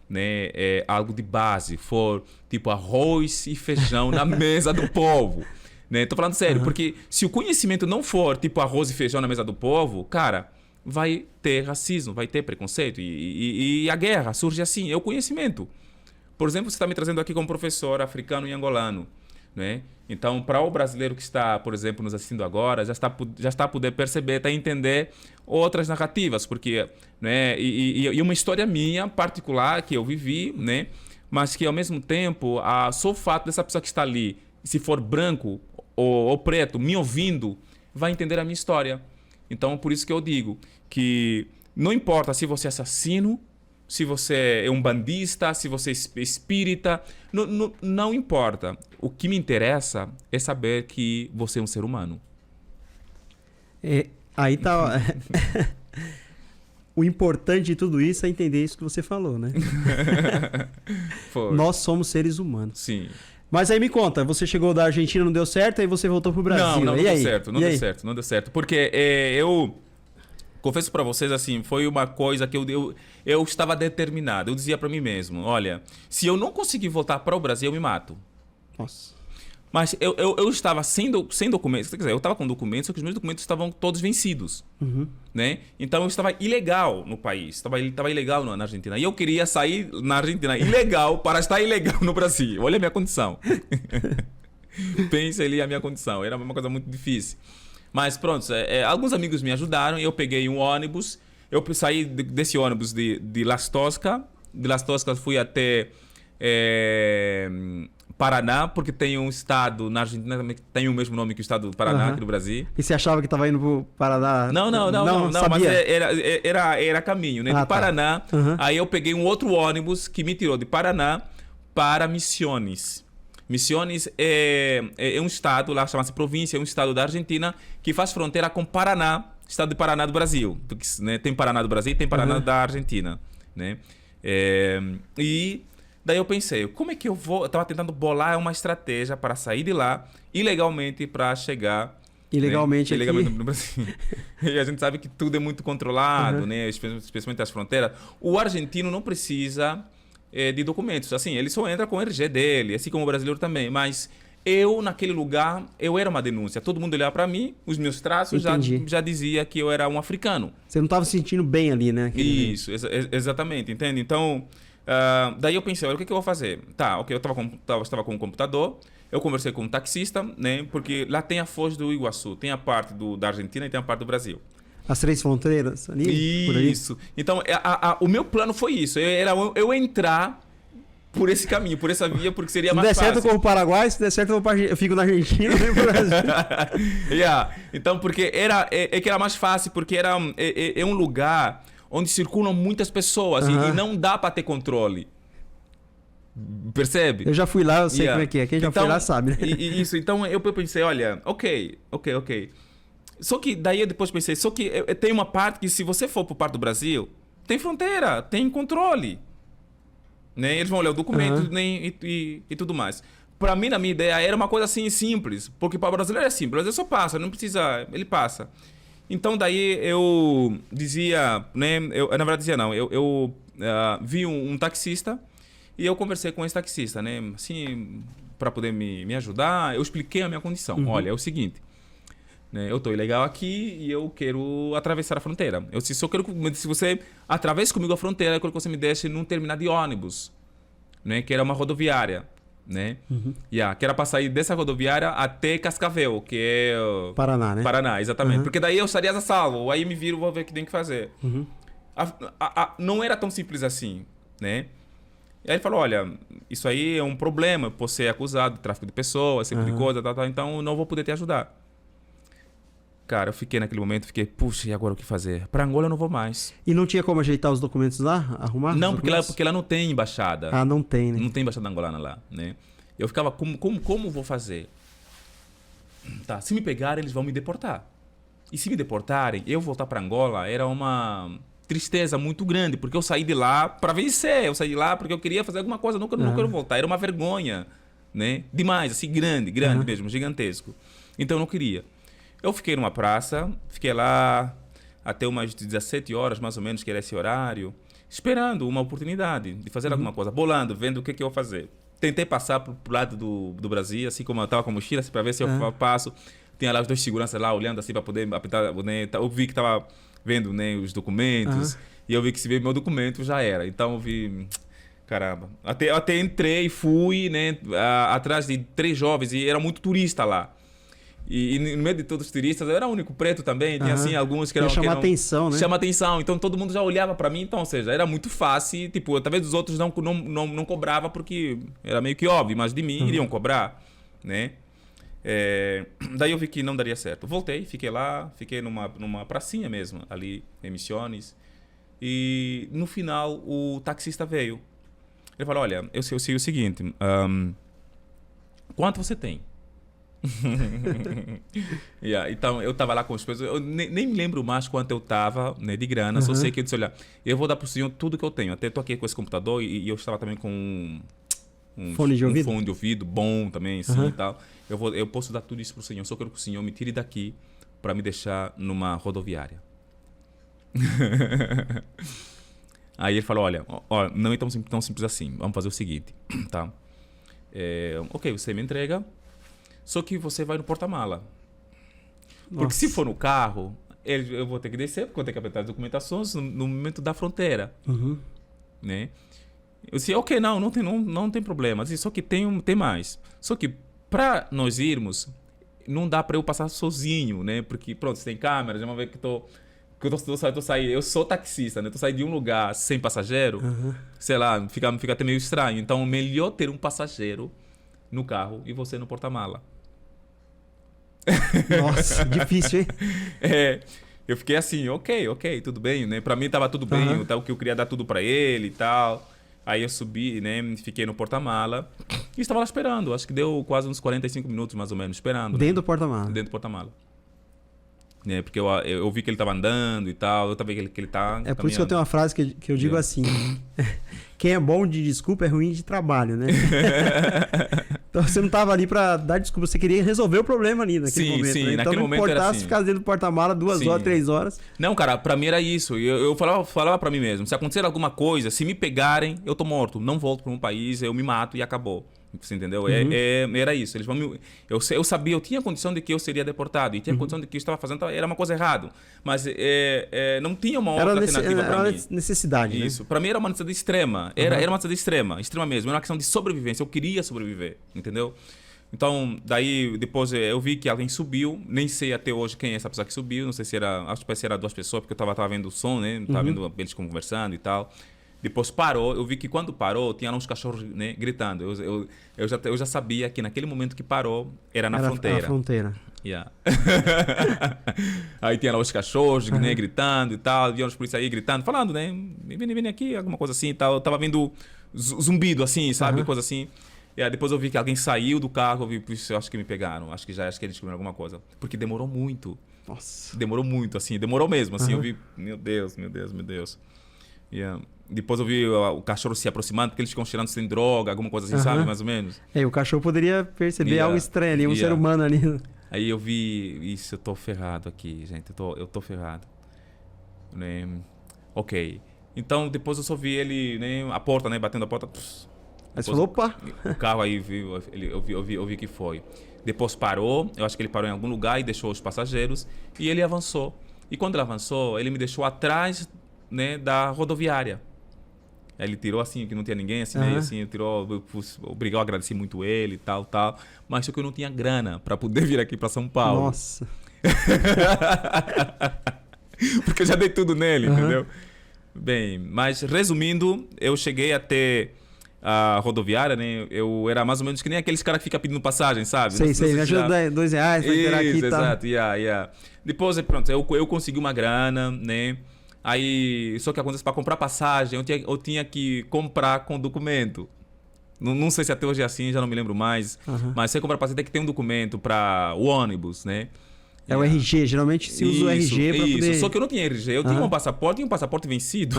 né, algo de base, for tipo arroz e feijão na mesa do povo. Né? Tô falando sério, porque se o conhecimento não for tipo arroz e feijão na mesa do povo, cara, vai ter racismo, vai ter preconceito. E a guerra surge assim, é o conhecimento. Por exemplo, você está me trazendo aqui como professor africano e angolano. Né? Então, para o brasileiro que está, por exemplo, nos assistindo agora, já está a poder perceber, está a entender outras narrativas, porque, né, e uma história minha particular que eu vivi, né, mas que ao mesmo tempo, só o fato dessa pessoa que está ali, se for branco ou preto, me ouvindo, vai entender a minha história. Então, por isso que eu digo que não importa se você é assassino, se você é um bandista, se você é espírita, não importa. O que me interessa é saber que você é um ser humano. Aí tá... O importante de tudo isso é entender isso que você falou, né? Nós somos seres humanos. Sim. Mas aí me conta, você chegou da Argentina, não deu certo, aí você voltou pro Brasil. Não deu certo, não deu certo. Porque eu confesso para vocês, assim, foi uma coisa que eu estava determinado. Eu dizia para mim mesmo, olha, se eu não conseguir voltar para o Brasil, eu me mato. Nossa. Mas eu estava sem documentos, quer dizer, eu estava com documentos, só que os meus documentos estavam todos vencidos. Né? Então eu estava ilegal no país, estava ilegal na Argentina. E eu queria sair na Argentina ilegal para estar ilegal no Brasil. Olha a minha condição. Pense ali a minha condição, era uma coisa muito difícil. Mas pronto, alguns amigos me ajudaram, eu peguei um ônibus, eu saí desse ônibus de Las Toscas, fui até Paraná, porque tem um estado na Argentina também que tem o mesmo nome que o estado do Paraná, aqui no Brasil. E você achava que estava indo pro Paraná? Não, mas era caminho, né? De Paraná, aí eu peguei um outro ônibus que me tirou de Paraná para Misiones. Misiones é um estado, lá chama-se província, é um estado da Argentina que faz fronteira com Paraná, estado de Paraná do Brasil. Porque, né, tem Paraná do Brasil e tem Paraná da Argentina, né? E daí eu pensei, como é que eu vou... Eu estava tentando bolar uma estratégia para sair de lá ilegalmente para chegar... Ilegalmente, né, no Brasil. E a gente sabe que tudo é muito controlado, né? Especialmente as fronteiras. O argentino não precisa de documentos. Assim, ele só entra com o RG dele, assim como o brasileiro também. Mas eu, naquele lugar, eu era uma denúncia. Todo mundo olhava para mim, os meus traços já dizia que eu era um africano. Você não estava se sentindo bem ali, né? Isso, exatamente, entende? Então... daí eu pensei, olha, o que eu vou fazer? Tá, ok, eu estava com um computador, eu conversei com um taxista, né? Porque lá tem a Foz do Iguaçu, tem a parte da Argentina e tem a parte do Brasil. As 3 fronteiras ali? Isso. Então, o meu plano foi isso. Eu entrar por esse caminho, por essa via, porque seria mais fácil. Se der certo, eu corro pro Paraguai. Se der certo, eu fico na Argentina e pro Brasil. Então, porque era mais fácil, porque é um lugar onde circulam muitas pessoas e não dá para ter controle. Percebe? Eu já fui lá, eu sei como é que é. Quem já foi lá sabe. Né? Isso, então eu pensei, olha, ok. Só que daí eu depois pensei, tem uma parte que se você for por parte do Brasil, tem fronteira, tem controle. Né? Eles vão olhar o documento e tudo mais. Para mim, na minha ideia, era uma coisa assim simples. Porque para o brasileiro é simples, o brasileiro só passa, não precisa, ele passa. Então daí eu dizia, né? Na verdade dizia não, eu vi um taxista e eu conversei com esse taxista, né? Assim, para poder me ajudar, eu expliquei a minha condição. Olha, é o seguinte, né? Eu estou ilegal aqui e eu quero atravessar a fronteira. Eu disse, se você atravessa comigo a fronteira, eu quero que você me deixe num terminal de ônibus, né? Que era uma rodoviária. Né? Que era para sair dessa rodoviária até Cascavel, que é Paraná, né? Paraná, exatamente. Porque daí eu estaria a salvo. Aí me viro, vou ver o que tem que fazer. Não era tão simples assim, né? E aí ele falou, olha, isso aí é um problema, pode ser acusado de tráfico de pessoas, esse tipo de coisa, tal, então eu não vou poder te ajudar. Cara, eu fiquei naquele momento, puxa, e agora o que fazer? Para Angola eu não vou mais. E não tinha como ajeitar os documentos lá? Arrumar? Não, porque lá não tem embaixada. Ah, não tem, né? Não tem embaixada angolana lá, né? Eu ficava, como vou fazer? Tá, se me pegarem, eles vão me deportar. E se me deportarem, eu voltar para Angola era uma tristeza muito grande, porque eu saí de lá para vencer. Eu saí de lá porque eu queria fazer alguma coisa, nunca quero voltar. Era uma vergonha, né? Demais, assim, grande mesmo, gigantesco. Então eu não queria. Eu fiquei numa praça, fiquei lá até umas 17 horas, mais ou menos, que era esse horário, esperando uma oportunidade de fazer alguma coisa, bolando, vendo o que eu vou fazer. Tentei passar pro lado do Brasil, assim como eu estava com a mochila, assim, para ver se eu passo. Tinha lá os 2 seguranças lá olhando assim para poder apertar, né? Eu vi que estava vendo, né, os documentos, e eu vi que se ver meu documento já era. Então eu vi, Caramba. Até entrei, fui, né, atrás de 3 jovens e era muito turista lá. E no meio de todos os turistas, eu era o único preto também. Tinha assim alguns que eram... Chama atenção, né? Chama atenção. Então todo mundo já olhava pra mim. Então, ou seja, era muito fácil. Tipo, talvez os outros não cobrava porque era meio que óbvio. Mas de mim iriam cobrar, né? Daí eu vi que não daria certo. Voltei, fiquei lá. Fiquei numa pracinha mesmo, ali em Misiones. E no final o taxista veio. Ele falou, olha, eu sei o seguinte. Quanto você tem? Então eu tava lá com as coisas, eu nem me lembro mais quanto eu tava, né, de grana, só sei que eu disse, olha, eu vou dar pro senhor tudo que eu tenho. Até tô aqui com esse computador e eu estava também com fone de ouvido? Fone de ouvido bom também, assim, e tal. Eu posso dar tudo isso pro senhor, só quero que o senhor me tire daqui para me deixar numa rodoviária. Aí ele falou, olha, não é tão simples assim, vamos fazer o seguinte, tá? Ok, você me entrega, só que você vai no porta-mala. Porque se for no carro, eu vou ter que descer, porque eu tenho que apertar as documentações no momento da fronteira. Né? Eu disse, ok, não tem problema. Disse, só que tem mais. Só que para nós irmos, não dá para eu passar sozinho, né? Porque, pronto, se tem câmeras, já uma vez que tô saindo, eu sou taxista, né? Tô saindo de um lugar sem passageiro, sei lá, fica até meio estranho. Então, melhor ter um passageiro no carro e você no porta-mala. Nossa, difícil, hein? Eu fiquei assim, ok, tudo bem, né? Pra mim tava tudo bem, o que eu queria dar tudo pra ele e tal. Aí eu subi, né? Fiquei no porta-mala e estava lá esperando. Acho que deu quase uns 45 minutos, mais ou menos, esperando. Dentro do porta-mala? Dentro do porta-mala. Né? Porque eu vi que ele tava andando e tal, eu também que ele tá por isso que eu tenho uma frase que eu digo assim: quem é bom de desculpa é ruim de trabalho, né? Então você não tava ali pra dar desculpa, você queria resolver o problema ali naquele momento. Sim, né? Então naquele não momento importasse era assim. ficar dentro do porta-mala 2 horas, 3 horas. Não, cara, pra mim era isso. Eu falava pra mim mesmo: se acontecer alguma coisa, se me pegarem, eu tô morto. Não volto pra um país, eu me mato e acabou. Você entendeu? Era isso. Eles vão eu sabia, eu tinha condição de que eu seria deportado e tinha condição de que eu estava fazendo era uma coisa errada, mas não tinha uma outra alternativa para mim. Era necessidade. Isso. Né? Para mim era uma necessidade extrema. Era uma necessidade extrema mesmo. Era uma questão de sobrevivência. Eu queria sobreviver, entendeu? Então, daí depois eu vi que alguém subiu. Nem sei até hoje quem é essa pessoa que subiu. Não sei se era, acho que era 2 pessoas, porque eu tava vendo o som, né? Tava vendo eles conversando e tal. Depois parou, eu vi que quando parou, tinha uns cachorros, né, gritando. Eu já sabia que naquele momento que parou, era na fronteira. Era a fronteira. Yeah. Aí tinha lá os cachorros, né, gritando e tal. Vinham os policiais aí gritando, falando, né? Vem aqui, alguma coisa assim e tal. Eu tava vendo zumbido assim, sabe? Coisa assim. E aí depois eu vi que alguém saiu do carro, eu acho que me pegaram. Acho que eles descobriram alguma coisa. Porque demorou muito. Nossa. Demorou muito, assim. Demorou mesmo, assim. Eu vi, meu Deus. Yeah. Depois eu vi o cachorro se aproximando, porque eles ficam cheirando sem droga, alguma coisa assim, sabe? Mais ou menos. O cachorro poderia perceber algo estranho ali, um ser humano ali. Aí eu vi, isso, eu tô ferrado aqui, gente. Eu tô ferrado. Né? Ok. Então depois eu só vi ele, né, a porta, né, batendo a porta. Aí você falou, opa! O carro aí, eu vi que foi. Depois parou, eu acho que ele parou em algum lugar e deixou os passageiros. E ele avançou. E quando ele avançou, ele me deixou atrás, né, da rodoviária. Aí ele tirou assim, que não tinha ninguém, assim, meio assim, tirou, obrigado, eu agradeci muito ele e tal, mas só que eu não tinha grana para poder vir aqui para São Paulo. Nossa! Porque eu já dei tudo nele, entendeu? Bem, mas resumindo, eu cheguei até a rodoviária, né? Eu era mais ou menos que nem aqueles caras que ficam pedindo passagem, sabe? Sei, me ajuda R$2 pra entrar aqui e tal. Exato, Depois, pronto, eu consegui uma grana, né? Aí, só que acontece, para comprar passagem, eu tinha que comprar com documento. Não sei se até hoje é assim, já não me lembro mais. Mas você comprar passagem tem que ter um documento para o ônibus, né? É o RG, geralmente se usa o RG para poder... Só que eu não tinha RG, eu tinha um passaporte vencido.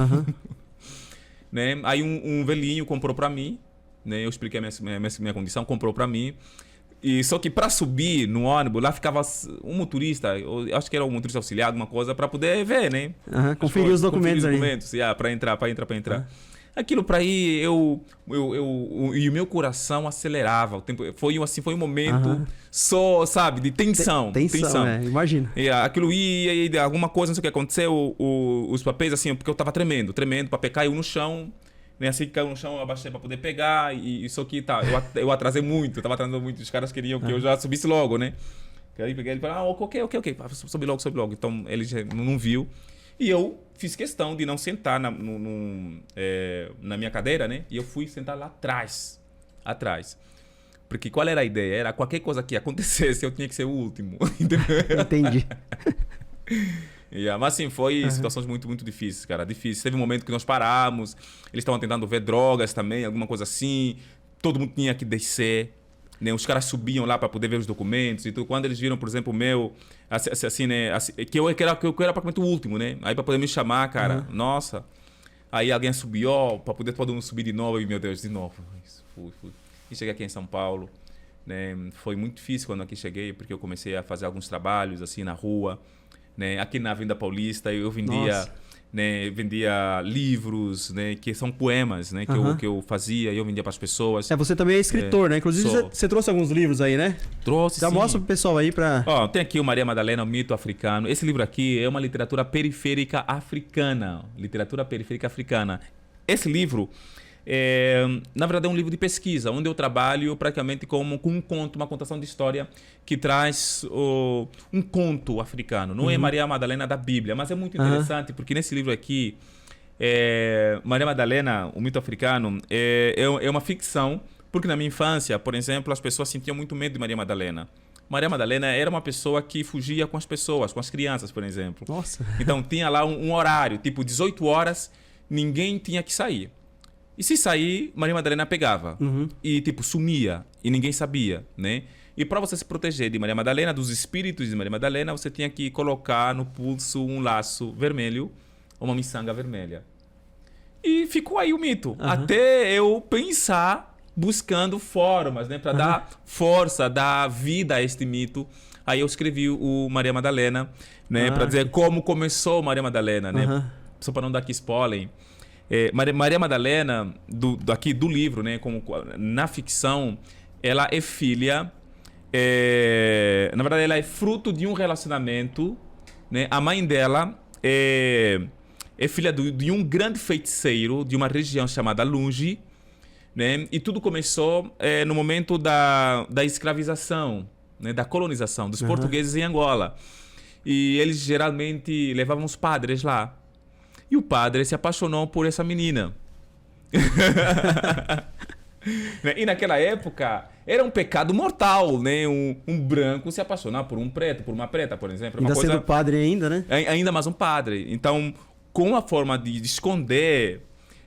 Né? Aí um velhinho comprou para mim, né? Eu expliquei a minha condição, comprou para mim. E só que para subir no ônibus, lá ficava um motorista, eu acho que era um motorista auxiliar, alguma coisa, para poder ver, né? Conferir os documentos ali. Para entrar. Aquilo para ir, e o meu coração acelerava. O tempo, foi um momento só, sabe, de tensão. Tensão. Imagina. E aquilo ia, alguma coisa, não sei o que aconteceu, os papéis, assim, porque eu tava tremendo, o papel caiu no chão, né? Assim que caiu no chão, eu abaixei para poder pegar. E isso aqui, tá. Eu atrasei muito, eu tava atrasando muito. Os caras queriam que eu já subisse logo, né? Aí peguei ele e falei, ok. Sobe logo. Então ele já não viu. E eu fiz questão de não sentar na minha cadeira, né? E eu fui sentar lá atrás. Porque qual era a ideia? Era qualquer coisa que acontecesse, eu tinha que ser o último. Entendi. Mas assim, foi situações muito, muito difíceis, cara. Difícil. Teve um momento que nós paramos, eles estavam tentando ver drogas também, alguma coisa assim. Todo mundo tinha que descer. Né? Os caras subiam lá para poder ver os documentos. E tudo. Quando eles viram, por exemplo, o meu, assim, né? Assim, que eu era praticamente o último, né? Aí para poder me chamar, cara, nossa. Aí alguém subiu, para poder todo mundo subir de novo. E meu Deus, de novo. Fui. E cheguei aqui em São Paulo. Né? Foi muito difícil quando aqui cheguei, porque eu comecei a fazer alguns trabalhos assim na rua. Né? Aqui na Avenida Paulista eu vendia, né, vendia livros, né, que são poemas, né, que eu fazia e eu vendia para as pessoas. Você também é escritor, né? Inclusive você trouxe alguns livros aí, né? Trouxe, já mostra pro pessoal aí para... Tem aqui o Maria Madalena, o mito africano. Esse livro aqui é uma literatura periférica africana. Esse livro na verdade é um livro de pesquisa, onde eu trabalho praticamente com um conto, uma contação de história que traz um conto africano. Não é Maria Madalena da Bíblia, mas é muito interessante porque nesse livro aqui, Maria Madalena, o mito africano, é uma ficção, porque na minha infância, por exemplo, as pessoas sentiam muito medo de Maria Madalena. Maria Madalena era uma pessoa que fugia com as pessoas, com as crianças, por exemplo. Nossa. Então tinha lá um horário, tipo 18 horas, ninguém tinha que sair. E se sair, Maria Madalena pegava. E, tipo, sumia. E ninguém sabia, né? E para você se proteger de Maria Madalena, dos espíritos de Maria Madalena, você tinha que colocar no pulso um laço vermelho, uma miçanga vermelha. E ficou aí o mito. Até eu pensar, buscando formas, né? Para dar força, dar vida a este mito. Aí eu escrevi o Maria Madalena, né? Para dizer como começou Maria Madalena, né? Só para não dar aqui spoiler. Maria Madalena, aqui do livro, né, na ficção, ela é filha, na verdade ela é fruto de um relacionamento, né? A mãe dela é filha de um grande feiticeiro de uma região chamada Lungi, né? E tudo começou no momento da escravização, né? Da colonização dos portugueses em Angola. E eles geralmente levavam os padres lá. E o padre se apaixonou por essa menina. E naquela época era um pecado mortal, né? Um branco se apaixonar por um preto, por uma preta, por exemplo. Ainda sendo padre ainda, né? Ainda mais um padre. Então, com a forma de esconder,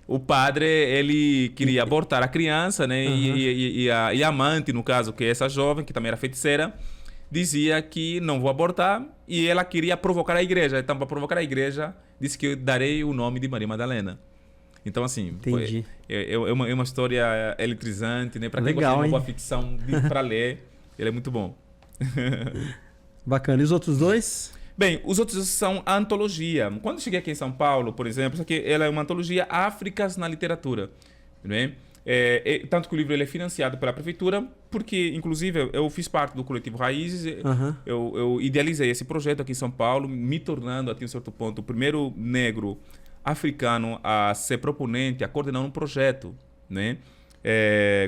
o padre ele queria abortar a criança, né? E a amante, no caso, que é essa jovem, que também era feiticeira, dizia que não vou abortar e ela queria provocar a igreja. Então, para provocar a igreja, disse que eu darei o nome de Maria Madalena. Então, assim, é uma história eletrizante, né? Para quem gosta de uma boa ficção para ler, ele é muito bom. Bacana. E os outros dois? Bem, os outros são antologia. Quando eu cheguei aqui em São Paulo, por exemplo, isso aqui, ela é uma antologia Áfricas na Literatura. Né? Tanto que o livro ele é financiado pela prefeitura, porque, inclusive, eu fiz parte do coletivo Raízes, eu idealizei esse projeto aqui em São Paulo, me tornando, até um certo ponto, o primeiro negro africano a ser proponente, a coordenar um projeto, né?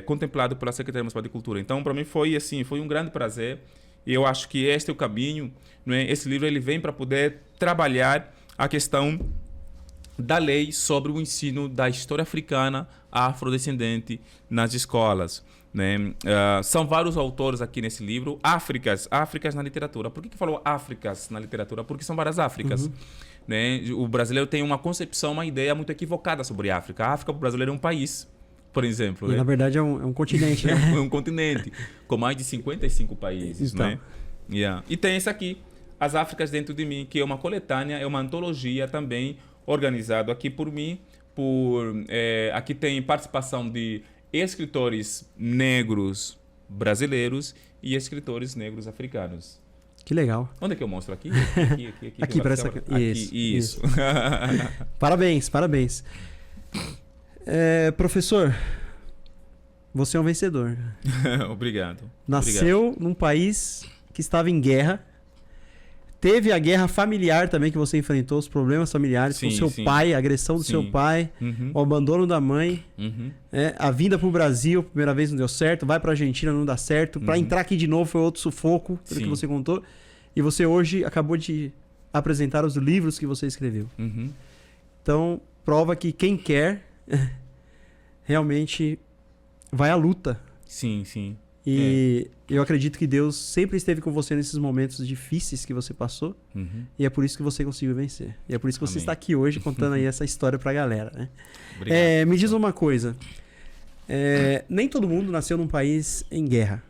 Contemplado pela Secretaria Municipal de Cultura. Então, para mim, foi um grande prazer, e eu acho que este é o caminho, né? Esse livro ele vem para poder trabalhar a questão da lei sobre o ensino da história africana afrodescendente nas escolas. Né? São vários autores aqui nesse livro. Áfricas na literatura. Por que falou Áfricas na literatura? Porque são várias Áfricas. Né? O brasileiro tem uma concepção, uma ideia muito equivocada sobre a África. A África para o brasileiro é um país, por exemplo. E, né? na verdade é um continente. Né? É um continente com mais de 55 países. Então. Né? E tem esse aqui, As Áfricas Dentro de Mim, que é uma coletânea, é uma antologia também organizado aqui por mim. Aqui tem participação de escritores negros brasileiros e escritores negros africanos. Que legal. Onde é que eu mostro? Aqui? Aqui para essa... Isso. Parabéns. Professor, você é um vencedor. Obrigado. Nasceu num país que estava em guerra, Teve a guerra familiar também que você enfrentou, os problemas familiares com o seu pai, a agressão do seu pai, o abandono da mãe, a vinda pro Brasil, primeira vez não deu certo, vai pra Argentina, não dá certo, pra entrar aqui de novo foi outro sufoco, pelo que você contou. E você hoje acabou de apresentar os livros que você escreveu. Então, prova que quem quer realmente vai à luta. Sim, sim. E eu acredito que Deus sempre esteve com você nesses momentos difíceis que você passou. E é por isso que você conseguiu vencer. E é por isso que você está aqui hoje contando aí essa história pra galera, né? Obrigado. Me diz uma coisa. Nem todo mundo nasceu num país em guerra.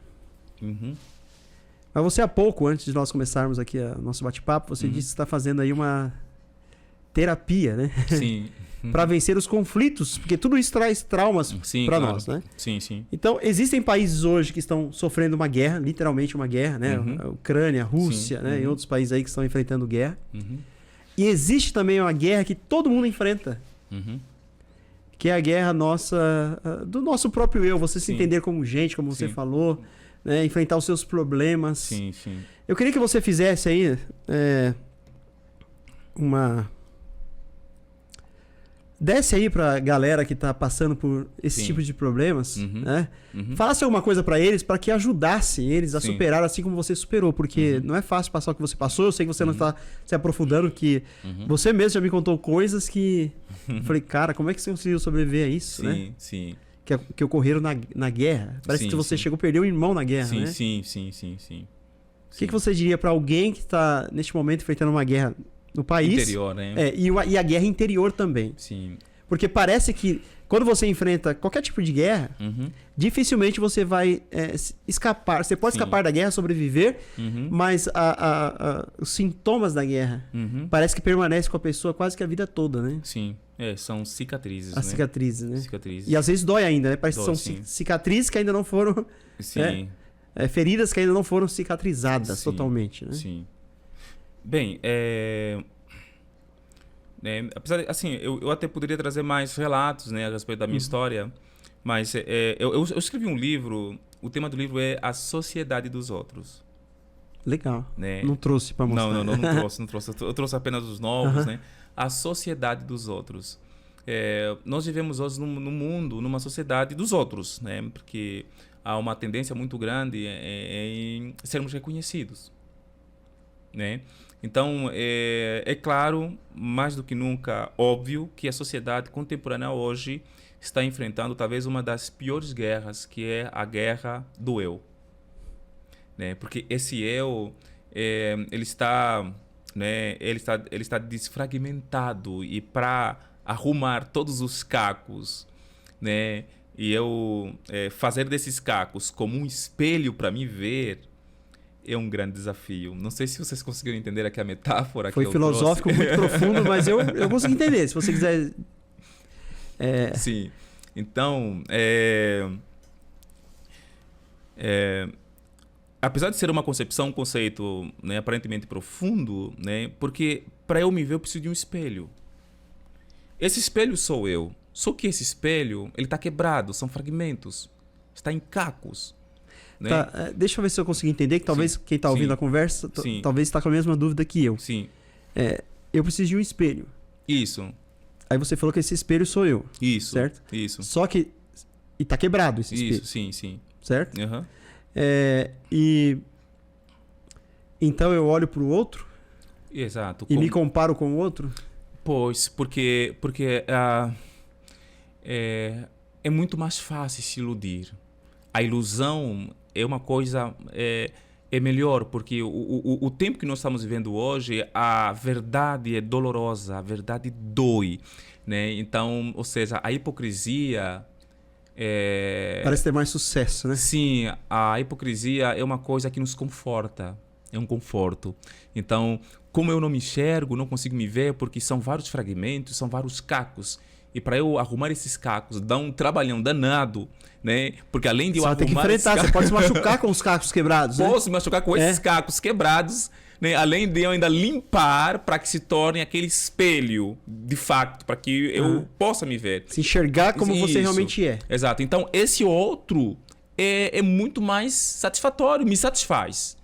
Mas você há pouco, antes de nós começarmos aqui o nosso bate-papo, você disse que está fazendo aí uma terapia, né? Sim. Para vencer os conflitos, porque tudo isso traz traumas para nós, né? Sim, sim. Então, existem países hoje que estão sofrendo uma guerra, literalmente uma guerra, né? A Ucrânia, a Rússia, né? E outros países aí que estão enfrentando guerra. E existe também uma guerra que todo mundo enfrenta, que é a guerra nossa, do nosso próprio eu, você se entender como gente, como você falou, né? Enfrentar os seus problemas. Sim, sim. Eu queria que você fizesse aí Desce aí pra galera que tá passando por esse tipo de problemas, né? Falasse alguma coisa pra eles, pra que ajudasse eles a superar assim como você superou, porque não é fácil passar o que você passou. Eu sei que você não está se aprofundando, que você mesmo já me contou coisas que eu falei, cara, como é que você conseguiu sobreviver a isso, né? Sim. Que ocorreram na guerra. Parece que você chegou a perder um irmão na guerra, né? Sim. O que você diria pra alguém que tá neste momento enfrentando uma guerra no país? Interior, né? E a guerra interior também. Sim. Porque parece que quando você enfrenta qualquer tipo de guerra, dificilmente você vai escapar. Você pode escapar da guerra, sobreviver, mas os sintomas da guerra parece que permanecem com a pessoa quase que a vida toda, né? Sim. São cicatrizes, As né? cicatrizes, né? Cicatrizes. E às vezes dói ainda, né? Parece que são cicatrizes que ainda não foram... Sim. Feridas que ainda não foram cicatrizadas totalmente, né? Sim. Bem, apesar de, assim, eu até poderia trazer mais relatos, né, a respeito da minha história, mas eu escrevi um livro, o tema do livro é A Sociedade dos Outros. Legal. Né? Não trouxe para mostrar. Não trouxe. Eu trouxe apenas os novos, né? A Sociedade dos Outros. Nós vivemos hoje num mundo, numa sociedade dos outros, né? Porque há uma tendência muito grande em sermos reconhecidos, né? Então, é claro, mais do que nunca, óbvio, que a sociedade contemporânea hoje está enfrentando talvez uma das piores guerras, que é a guerra do eu. Né? Porque esse eu, ele está desfragmentado, e para arrumar todos os cacos, né? E eu fazer desses cacos como um espelho para me ver, é um grande desafio. Não sei se vocês conseguiram entender aqui a metáfora. Foi filosófico, muito profundo, mas eu consegui entender. Se você quiser... Sim. Então, apesar de ser uma concepção, um conceito, né, aparentemente profundo, né, porque para eu me ver eu preciso de um espelho. Esse espelho sou eu. Só que esse espelho, ele está quebrado, são fragmentos. Está em cacos. Né? Tá, deixa eu ver se eu consigo entender, que talvez quem está ouvindo a conversa talvez está com a mesma dúvida que eu. Sim. Eu preciso de um espelho. Isso. Aí você falou que esse espelho sou eu. Isso. Certo? Isso. Só que... E tá quebrado esse espelho. Isso, sim. Certo? Uhum. Então eu olho para o outro? Exato. E me comparo com o outro? Pois, porque é muito mais fácil se iludir. A ilusão é uma coisa... É melhor, porque o tempo que nós estamos vivendo hoje, a verdade é dolorosa, a verdade dói, né? Então, ou seja, a hipocrisia... Parece ter mais sucesso, né? Sim, a hipocrisia é uma coisa que nos conforta, é um conforto. Então, como eu não me enxergo, não consigo me ver, porque são vários fragmentos, são vários cacos. E para eu arrumar esses cacos, dá um trabalhão danado, né? Porque além de eu arrumar... Você tem que enfrentar, você pode se machucar com os cacos quebrados, né? Posso se machucar com esses cacos quebrados, né? Além de eu ainda limpar para que se torne aquele espelho, de fato, para que eu possa me ver. Se enxergar como você realmente é. Exato. Então, esse outro é muito mais satisfatório, me satisfaz.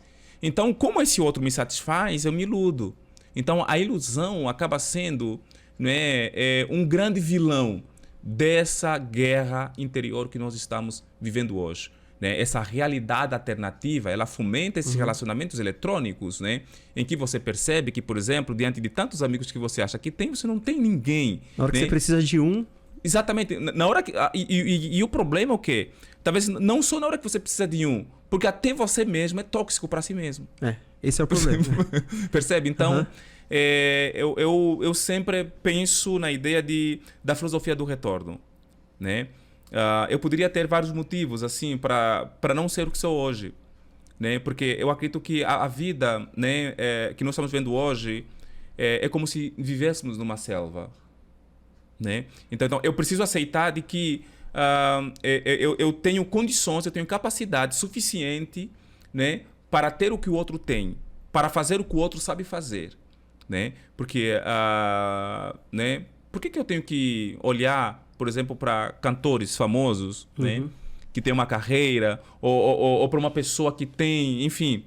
Então, como esse outro me satisfaz, eu me iludo. Então, a ilusão acaba sendo, né, um grande vilão dessa guerra interior que nós estamos vivendo hoje. Né? Essa realidade alternativa, ela fomenta esses relacionamentos eletrônicos, né? Em que você percebe que, por exemplo, diante de tantos amigos que você acha que tem, você não tem ninguém. Na hora que né? você precisa de um... Exatamente. Na hora que, e o problema é o quê? Talvez não só na hora que você precisa de um, porque até você mesmo é tóxico para si mesmo. Esse é o problema. Né? Percebe? Então, eu sempre penso na ideia da filosofia do retorno, né? Eu poderia ter vários motivos assim para não ser o que sou hoje, né? Porque eu acredito que a vida, né, que nós estamos vendo hoje é como se vivêssemos numa selva, né? Então eu preciso aceitar de que eu tenho condições, eu tenho capacidade suficiente, né, para ter o que o outro tem, para fazer o que o outro sabe fazer, né? Porque né? Por que eu tenho que olhar, por exemplo, para cantores famosos, né, que tem uma carreira, ou para uma pessoa que tem, enfim,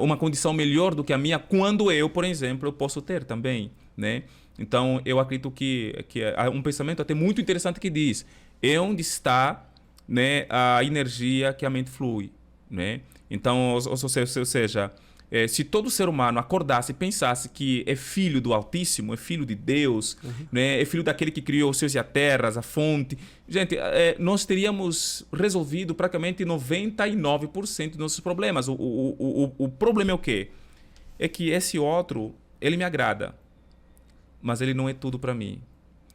uma condição melhor do que a minha, quando eu, por exemplo, eu posso ter também, né? Então, eu acredito que há um pensamento até muito interessante que diz: é onde está, né, a energia que a mente flui, né? Então, ou seja, se todo ser humano acordasse e pensasse que é filho do Altíssimo, é filho de Deus, né, é filho daquele que criou os céus e a terra, a fonte, gente, nós teríamos resolvido praticamente 99% dos nossos problemas. O problema é o quê? É que esse outro, ele me agrada, mas ele não é tudo para mim.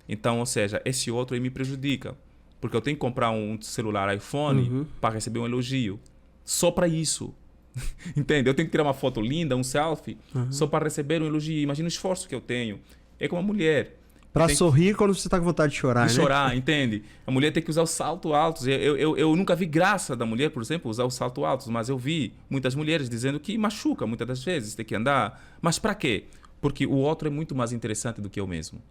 Então, ou seja, esse outro ele me prejudica, porque eu tenho que comprar um celular iPhone para receber um elogio. Só para isso. Entende? Eu tenho que tirar uma foto linda, um selfie, só para receber um elogio. Imagina o esforço que eu tenho. É como uma mulher. Para sorrir quando você está com vontade de chorar, de chorar, entende? A mulher tem que usar os saltos altos. Eu nunca vi graça da mulher, por exemplo, usar os saltos altos, mas eu vi muitas mulheres dizendo que machuca muitas das vezes, tem que andar. Mas para quê? Porque o outro é muito mais interessante do que eu mesmo.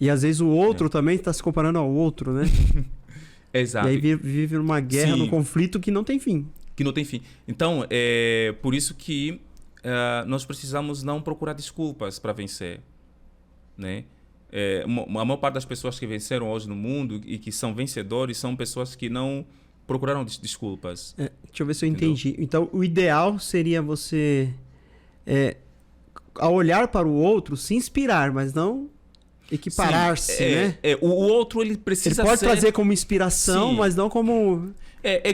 E às vezes o outro também está se comparando ao outro, né? Exato. E aí vive numa guerra, num conflito que não tem fim. Que não tem fim. Então, é por isso que nós precisamos não procurar desculpas para vencer, né? A maior parte das pessoas que venceram hoje no mundo e que são vencedores são pessoas que não procuraram desculpas. Deixa eu ver se eu entendi. Então, o ideal seria você, ao olhar para o outro, se inspirar, mas não equiparar-se, né? O outro, ele precisa Ele pode trazer como inspiração, mas não como... É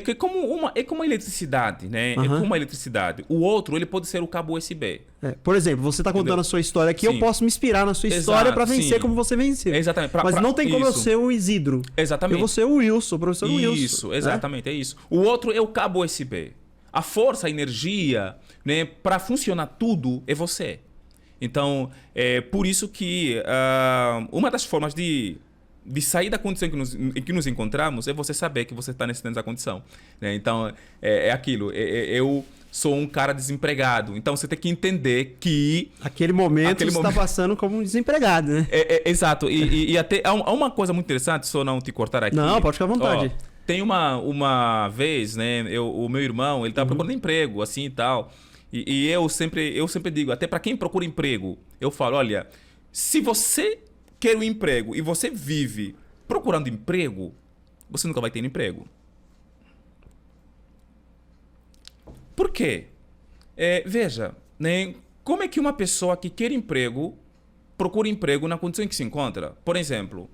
como a eletricidade, né? É como a eletricidade. O outro, ele pode ser o cabo USB. Por exemplo, você está contando a sua história aqui, eu posso me inspirar na sua história para vencer como você venceu. Exatamente. Mas não tem como eu ser o Isidro. Exatamente. Eu vou ser o Wilson, o professor Wilson. Isso, exatamente, é isso. O outro é o cabo USB. A força, a energia, né, para funcionar tudo é você. Então, é por isso que uma das formas de sair da condição em que nos encontramos é você saber que você está nessa condição, né? Então, é aquilo. Eu sou um cara desempregado. Então, você tem que entender que... Aquele momento você está passando como um desempregado, né? Exato. E até há uma coisa muito interessante, só não te cortar aqui. Não, pode ficar à vontade. Tem uma vez, né? O meu irmão, ele estava procurando emprego, assim e tal. E eu sempre digo, até para quem procura emprego, eu falo, olha, se você quer um emprego e você vive procurando emprego, você nunca vai ter emprego. Por quê? Veja, né, como é que uma pessoa que quer emprego procura emprego na condição em que se encontra? Por exemplo,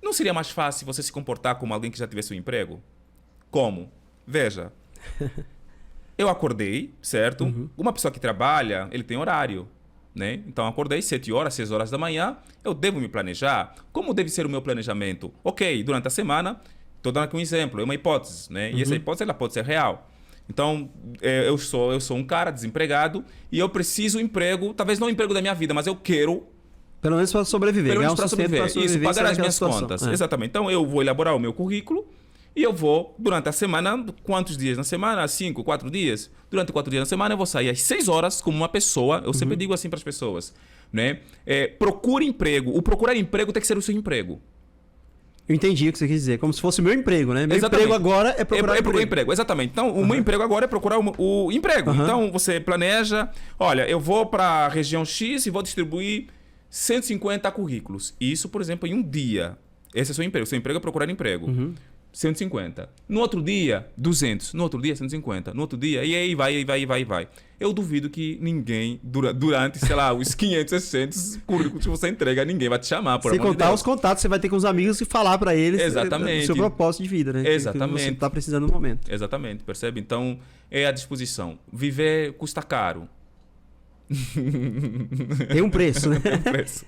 não seria mais fácil você se comportar como alguém que já tivesse um emprego? Como? Veja, eu acordei, certo? Uma pessoa que trabalha, ele tem horário, né? Então, acordei 7 horas, 6 horas da manhã, eu devo me planejar. Como deve ser o meu planejamento? Ok, durante a semana, estou dando aqui um exemplo, é uma hipótese, né? E essa hipótese ela pode ser real. Então, eu sou um cara desempregado e eu preciso de um emprego, talvez não o emprego da minha vida, mas eu quero... Pelo menos para sobreviver. Pelo menos para sobreviver. Isso, pagar as minhas contas. Exatamente. Então, eu vou elaborar o meu currículo e eu vou, durante a semana, quantos dias na semana? 5, 4 dias? Durante 4 dias na semana, eu vou sair às 6 horas como uma pessoa. Eu sempre digo assim para as pessoas, né? Procure emprego. O procurar emprego tem que ser o seu emprego. Eu entendi o que você quis dizer. Como se fosse o meu emprego, né? Meu Exatamente. emprego agora é procurar emprego. Exatamente. Então, o meu emprego agora é procurar o emprego. Então, você planeja... Olha, eu vou para a região X e vou distribuir 150 currículos. Isso, por exemplo, em um dia. Esse é o seu emprego. Seu emprego é procurar emprego. 150. No outro dia, 200. No outro dia, 150. No outro dia, e aí vai. Eu duvido que ninguém, durante, sei lá, os 500, 600 currículos que você entrega, ninguém vai te chamar, por Sem amor de contar Deus. os contatos, você vai ter com os amigos e falar para eles Exatamente. o seu propósito de vida, né? Exatamente. Que você tá precisando no momento. Exatamente, percebe? Então, é à disposição. Viver custa caro. Tem um preço, né? Tem um preço.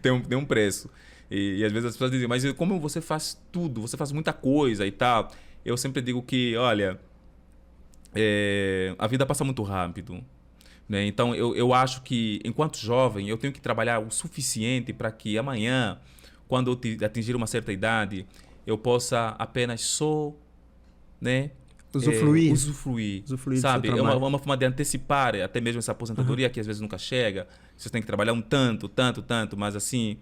Tem um preço. E às vezes as pessoas dizem, mas como você faz tudo? Você faz muita coisa e tal. Eu sempre digo que, olha, a vida passa muito rápido. Né? Então, eu acho que, enquanto jovem, eu tenho que trabalhar o suficiente para que amanhã, quando eu atingir uma certa idade, eu possa apenas só... Né? Usufruir, sabe? É uma forma de antecipar até mesmo essa aposentadoria que às vezes nunca chega. Você tem que trabalhar um tanto, mas assim...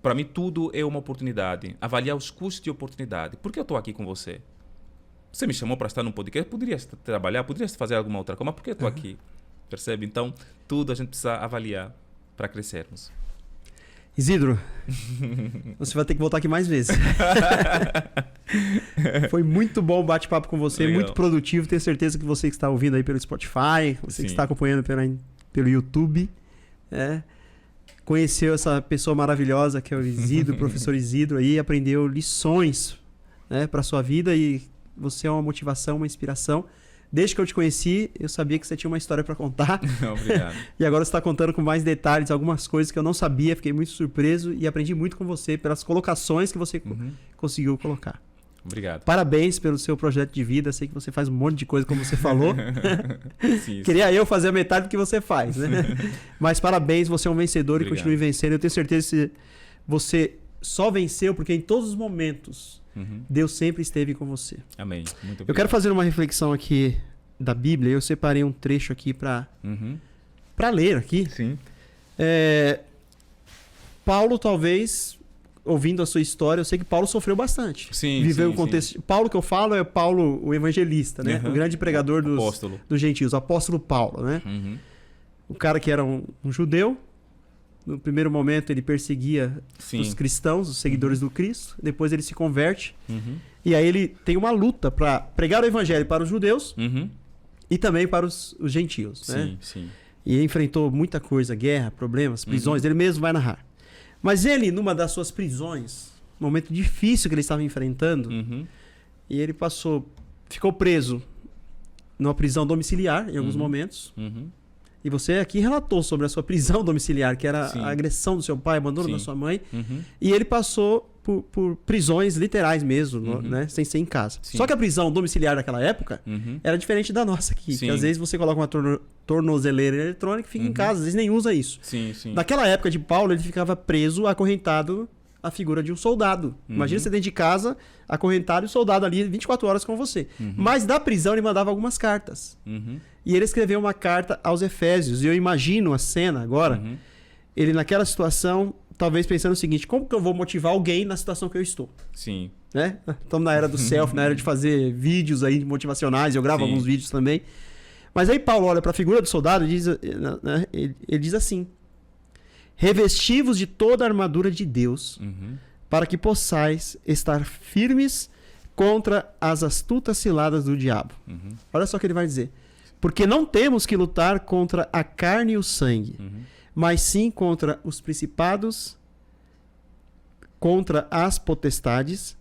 para mim tudo é uma oportunidade. Avaliar os custos de oportunidade. Por que eu estou aqui com você? Você me chamou para estar num podcast, poderia trabalhar, poderia fazer alguma outra coisa, mas por que eu estou aqui? Percebe? Então, tudo a gente precisa avaliar para crescermos. Isidro, você vai ter que voltar aqui mais vezes. Foi muito bom o bate-papo com você, Legal. muito produtivo. Tenho certeza que você que está ouvindo aí pelo Spotify, você que está acompanhando pelo YouTube, conheceu essa pessoa maravilhosa que é o Isidro, o professor Isidro, aí aprendeu lições, né, para sua vida, e você é uma motivação, uma inspiração. Desde que eu te conheci, eu sabia que você tinha uma história para contar. Obrigado. E agora você está contando com mais detalhes, algumas coisas que eu não sabia, fiquei muito surpreso e aprendi muito com você pelas colocações que você conseguiu colocar. Obrigado. Parabéns pelo seu projeto de vida. Sei que você faz um monte de coisa, como você falou. Sim. Queria eu fazer a metade do que você faz, né? Mas parabéns, você é um vencedor. Obrigado. E continue vencendo. Eu tenho certeza que você só venceu porque em todos os momentos Deus sempre esteve com você. Amém. Muito obrigado. Eu quero fazer uma reflexão aqui da Bíblia. Eu separei um trecho aqui para ler aqui. Sim. Paulo, talvez, ouvindo a sua história, eu sei que Paulo sofreu bastante. Sim, Viveu sim, o contexto. sim. Paulo que eu falo é Paulo, o evangelista, né? O grande pregador dos gentios, o apóstolo Paulo, né? O cara que era um judeu. No primeiro momento ele perseguia os cristãos, os seguidores do Cristo. Depois ele se converte. E aí ele tem uma luta para pregar o evangelho para os judeus e também para os gentios. Sim, né? sim. E ele enfrentou muita coisa, guerra, problemas, prisões. Ele mesmo vai narrar. Mas ele, numa das suas prisões, um momento difícil que ele estava enfrentando, e ele ficou preso numa prisão domiciliar em alguns momentos. E você aqui relatou sobre a sua prisão domiciliar, que era a agressão do seu pai, abandono da sua mãe. E ele passou por prisões literais mesmo, né? Sem ser em casa. Sim. Só que a prisão domiciliar daquela época era diferente da nossa aqui. Que às vezes você coloca uma tornozeleira eletrônica e fica em casa, às vezes nem usa isso. Sim, sim. Naquela época de Paulo, ele ficava preso, acorrentado à figura de um soldado. Imagina você dentro de casa, acorrentado e o soldado ali 24 horas com você. Mas da prisão ele mandava algumas cartas. E ele escreveu uma carta aos Efésios. E eu imagino a cena agora, ele naquela situação, talvez pensando o seguinte: como que eu vou motivar alguém na situação que eu estou? Sim. Né? Estamos na era do selfie, na era de fazer vídeos aí motivacionais. Eu gravo alguns vídeos também. Mas aí Paulo olha para a figura do soldado e diz, né, ele diz assim: revesti-vos de toda a armadura de Deus, para que possais estar firmes contra as astutas ciladas do diabo. Olha só o que ele vai dizer. Porque não temos que lutar contra a carne e o sangue, mas sim contra os principados, contra as potestades,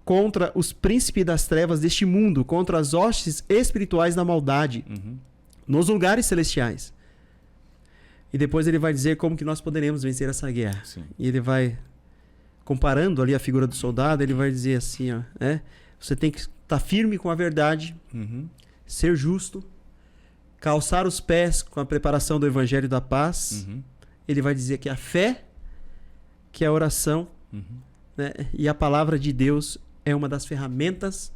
contra os príncipes das trevas deste mundo, contra as hostes espirituais da maldade, nos lugares celestiais. E depois ele vai dizer como que nós poderemos vencer essa guerra. Sim. E ele vai, comparando ali a figura do soldado, ele vai dizer assim, ó, você tem que estar firme com a verdade, ser justo, calçar os pés com a preparação do evangelho da paz. Ele vai dizer que a fé, que a oração, né, e a palavra de Deus é uma das ferramentas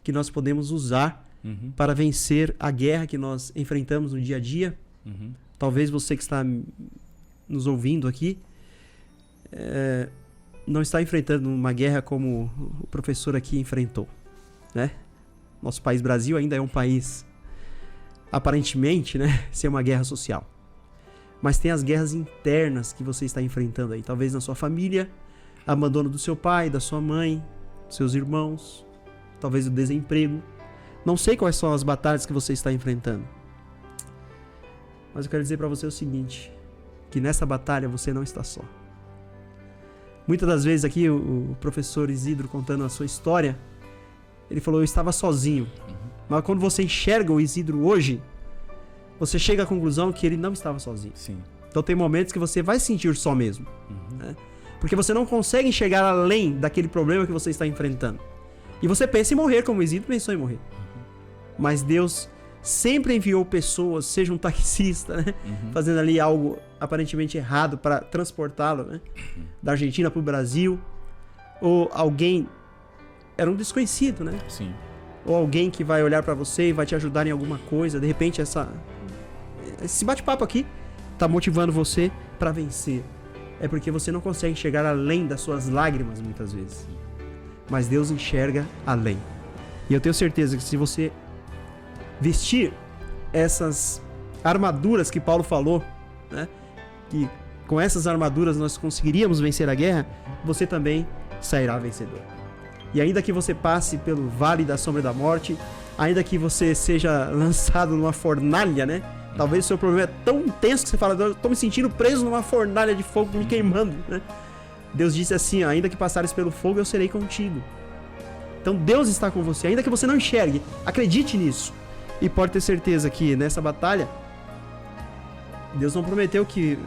que nós podemos usar para vencer a guerra que nós enfrentamos no dia a dia. Talvez você que está nos ouvindo aqui não está enfrentando uma guerra como o professor aqui enfrentou, né? Nosso país Brasil ainda é um país, aparentemente, né, sem uma guerra social. Mas tem as guerras internas que você está enfrentando aí. Talvez na sua família, abandono do seu pai, da sua mãe, seus irmãos, talvez o desemprego. Não sei quais são as batalhas que você está enfrentando. Mas eu quero dizer para você o seguinte, que nessa batalha você não está só. Muitas das vezes aqui o professor Isidro contando a sua história, ele falou, eu estava sozinho. Mas quando você enxerga o Isidro hoje, você chega à conclusão que ele não estava sozinho. Sim. Então tem momentos que você vai sentir só mesmo. Né? Porque você não consegue enxergar além daquele problema que você está enfrentando. E você pensa em morrer, como o Isidro pensou em morrer. Mas Deus sempre enviou pessoas, seja um taxista, né? Fazendo ali algo aparentemente errado para transportá-lo, né? Da Argentina para o Brasil. Ou alguém... Era um desconhecido, né? Sim. Ou alguém que vai olhar pra você e vai te ajudar em alguma coisa. De repente, esse bate-papo aqui tá motivando você pra vencer. É porque você não consegue enxergar além das suas lágrimas, muitas vezes. Mas Deus enxerga além. E eu tenho certeza que se você vestir essas armaduras que Paulo falou, né? Que com essas armaduras nós conseguiríamos vencer a guerra, você também sairá vencedor. E ainda que você passe pelo vale da sombra da morte, ainda que você seja lançado numa fornalha, né? Talvez o seu problema é tão intenso que você fala, eu tô me sentindo preso numa fornalha de fogo me queimando, né? Deus disse assim, ó, ainda que passares pelo fogo, eu serei contigo. Então Deus está com você, ainda que você não enxergue, acredite nisso. E pode ter certeza que nessa batalha, Deus não prometeu que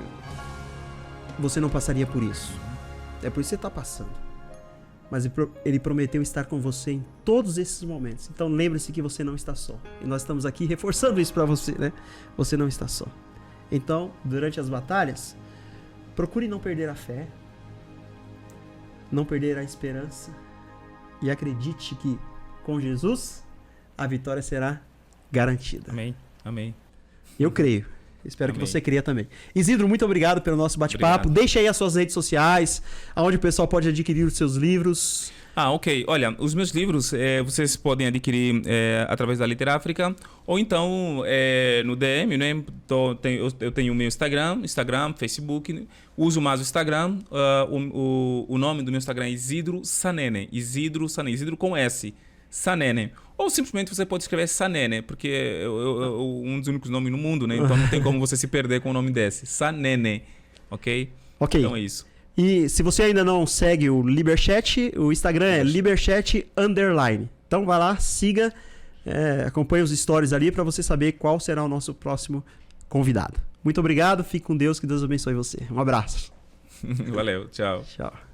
você não passaria por isso. É por isso que você está passando. Mas ele prometeu estar com você em todos esses momentos. Então lembre-se que você não está só. E nós estamos aqui reforçando isso para você, né? Você não está só. Então, durante as batalhas, procure não perder a fé, não perder a esperança e acredite que com Jesus a vitória será garantida. Amém. Amém. Eu creio. Espero Amém. que você creia também. Isidro, muito obrigado pelo nosso bate-papo. Deixa aí as suas redes sociais, onde o pessoal pode adquirir os seus livros. Ok. Olha, os meus livros vocês podem adquirir através da Literáfrica ou então no DM, né? Eu tenho o meu Instagram, Facebook. Uso mais o Instagram. O nome do meu Instagram é Isidro Sanene. Isidro com S. Sanene. Ou simplesmente você pode escrever Sanene, porque é um dos únicos nomes no mundo, né? Então não tem como você se perder com o nome desse. Sanene. Ok? Ok. Então é isso. E se você ainda não segue o Liberchat, o Instagram é Liberchat_. Então vai lá, siga, acompanhe os stories ali para você saber qual será o nosso próximo convidado. Muito obrigado, fique com Deus, que Deus abençoe você. Um abraço. Valeu, tchau. Tchau.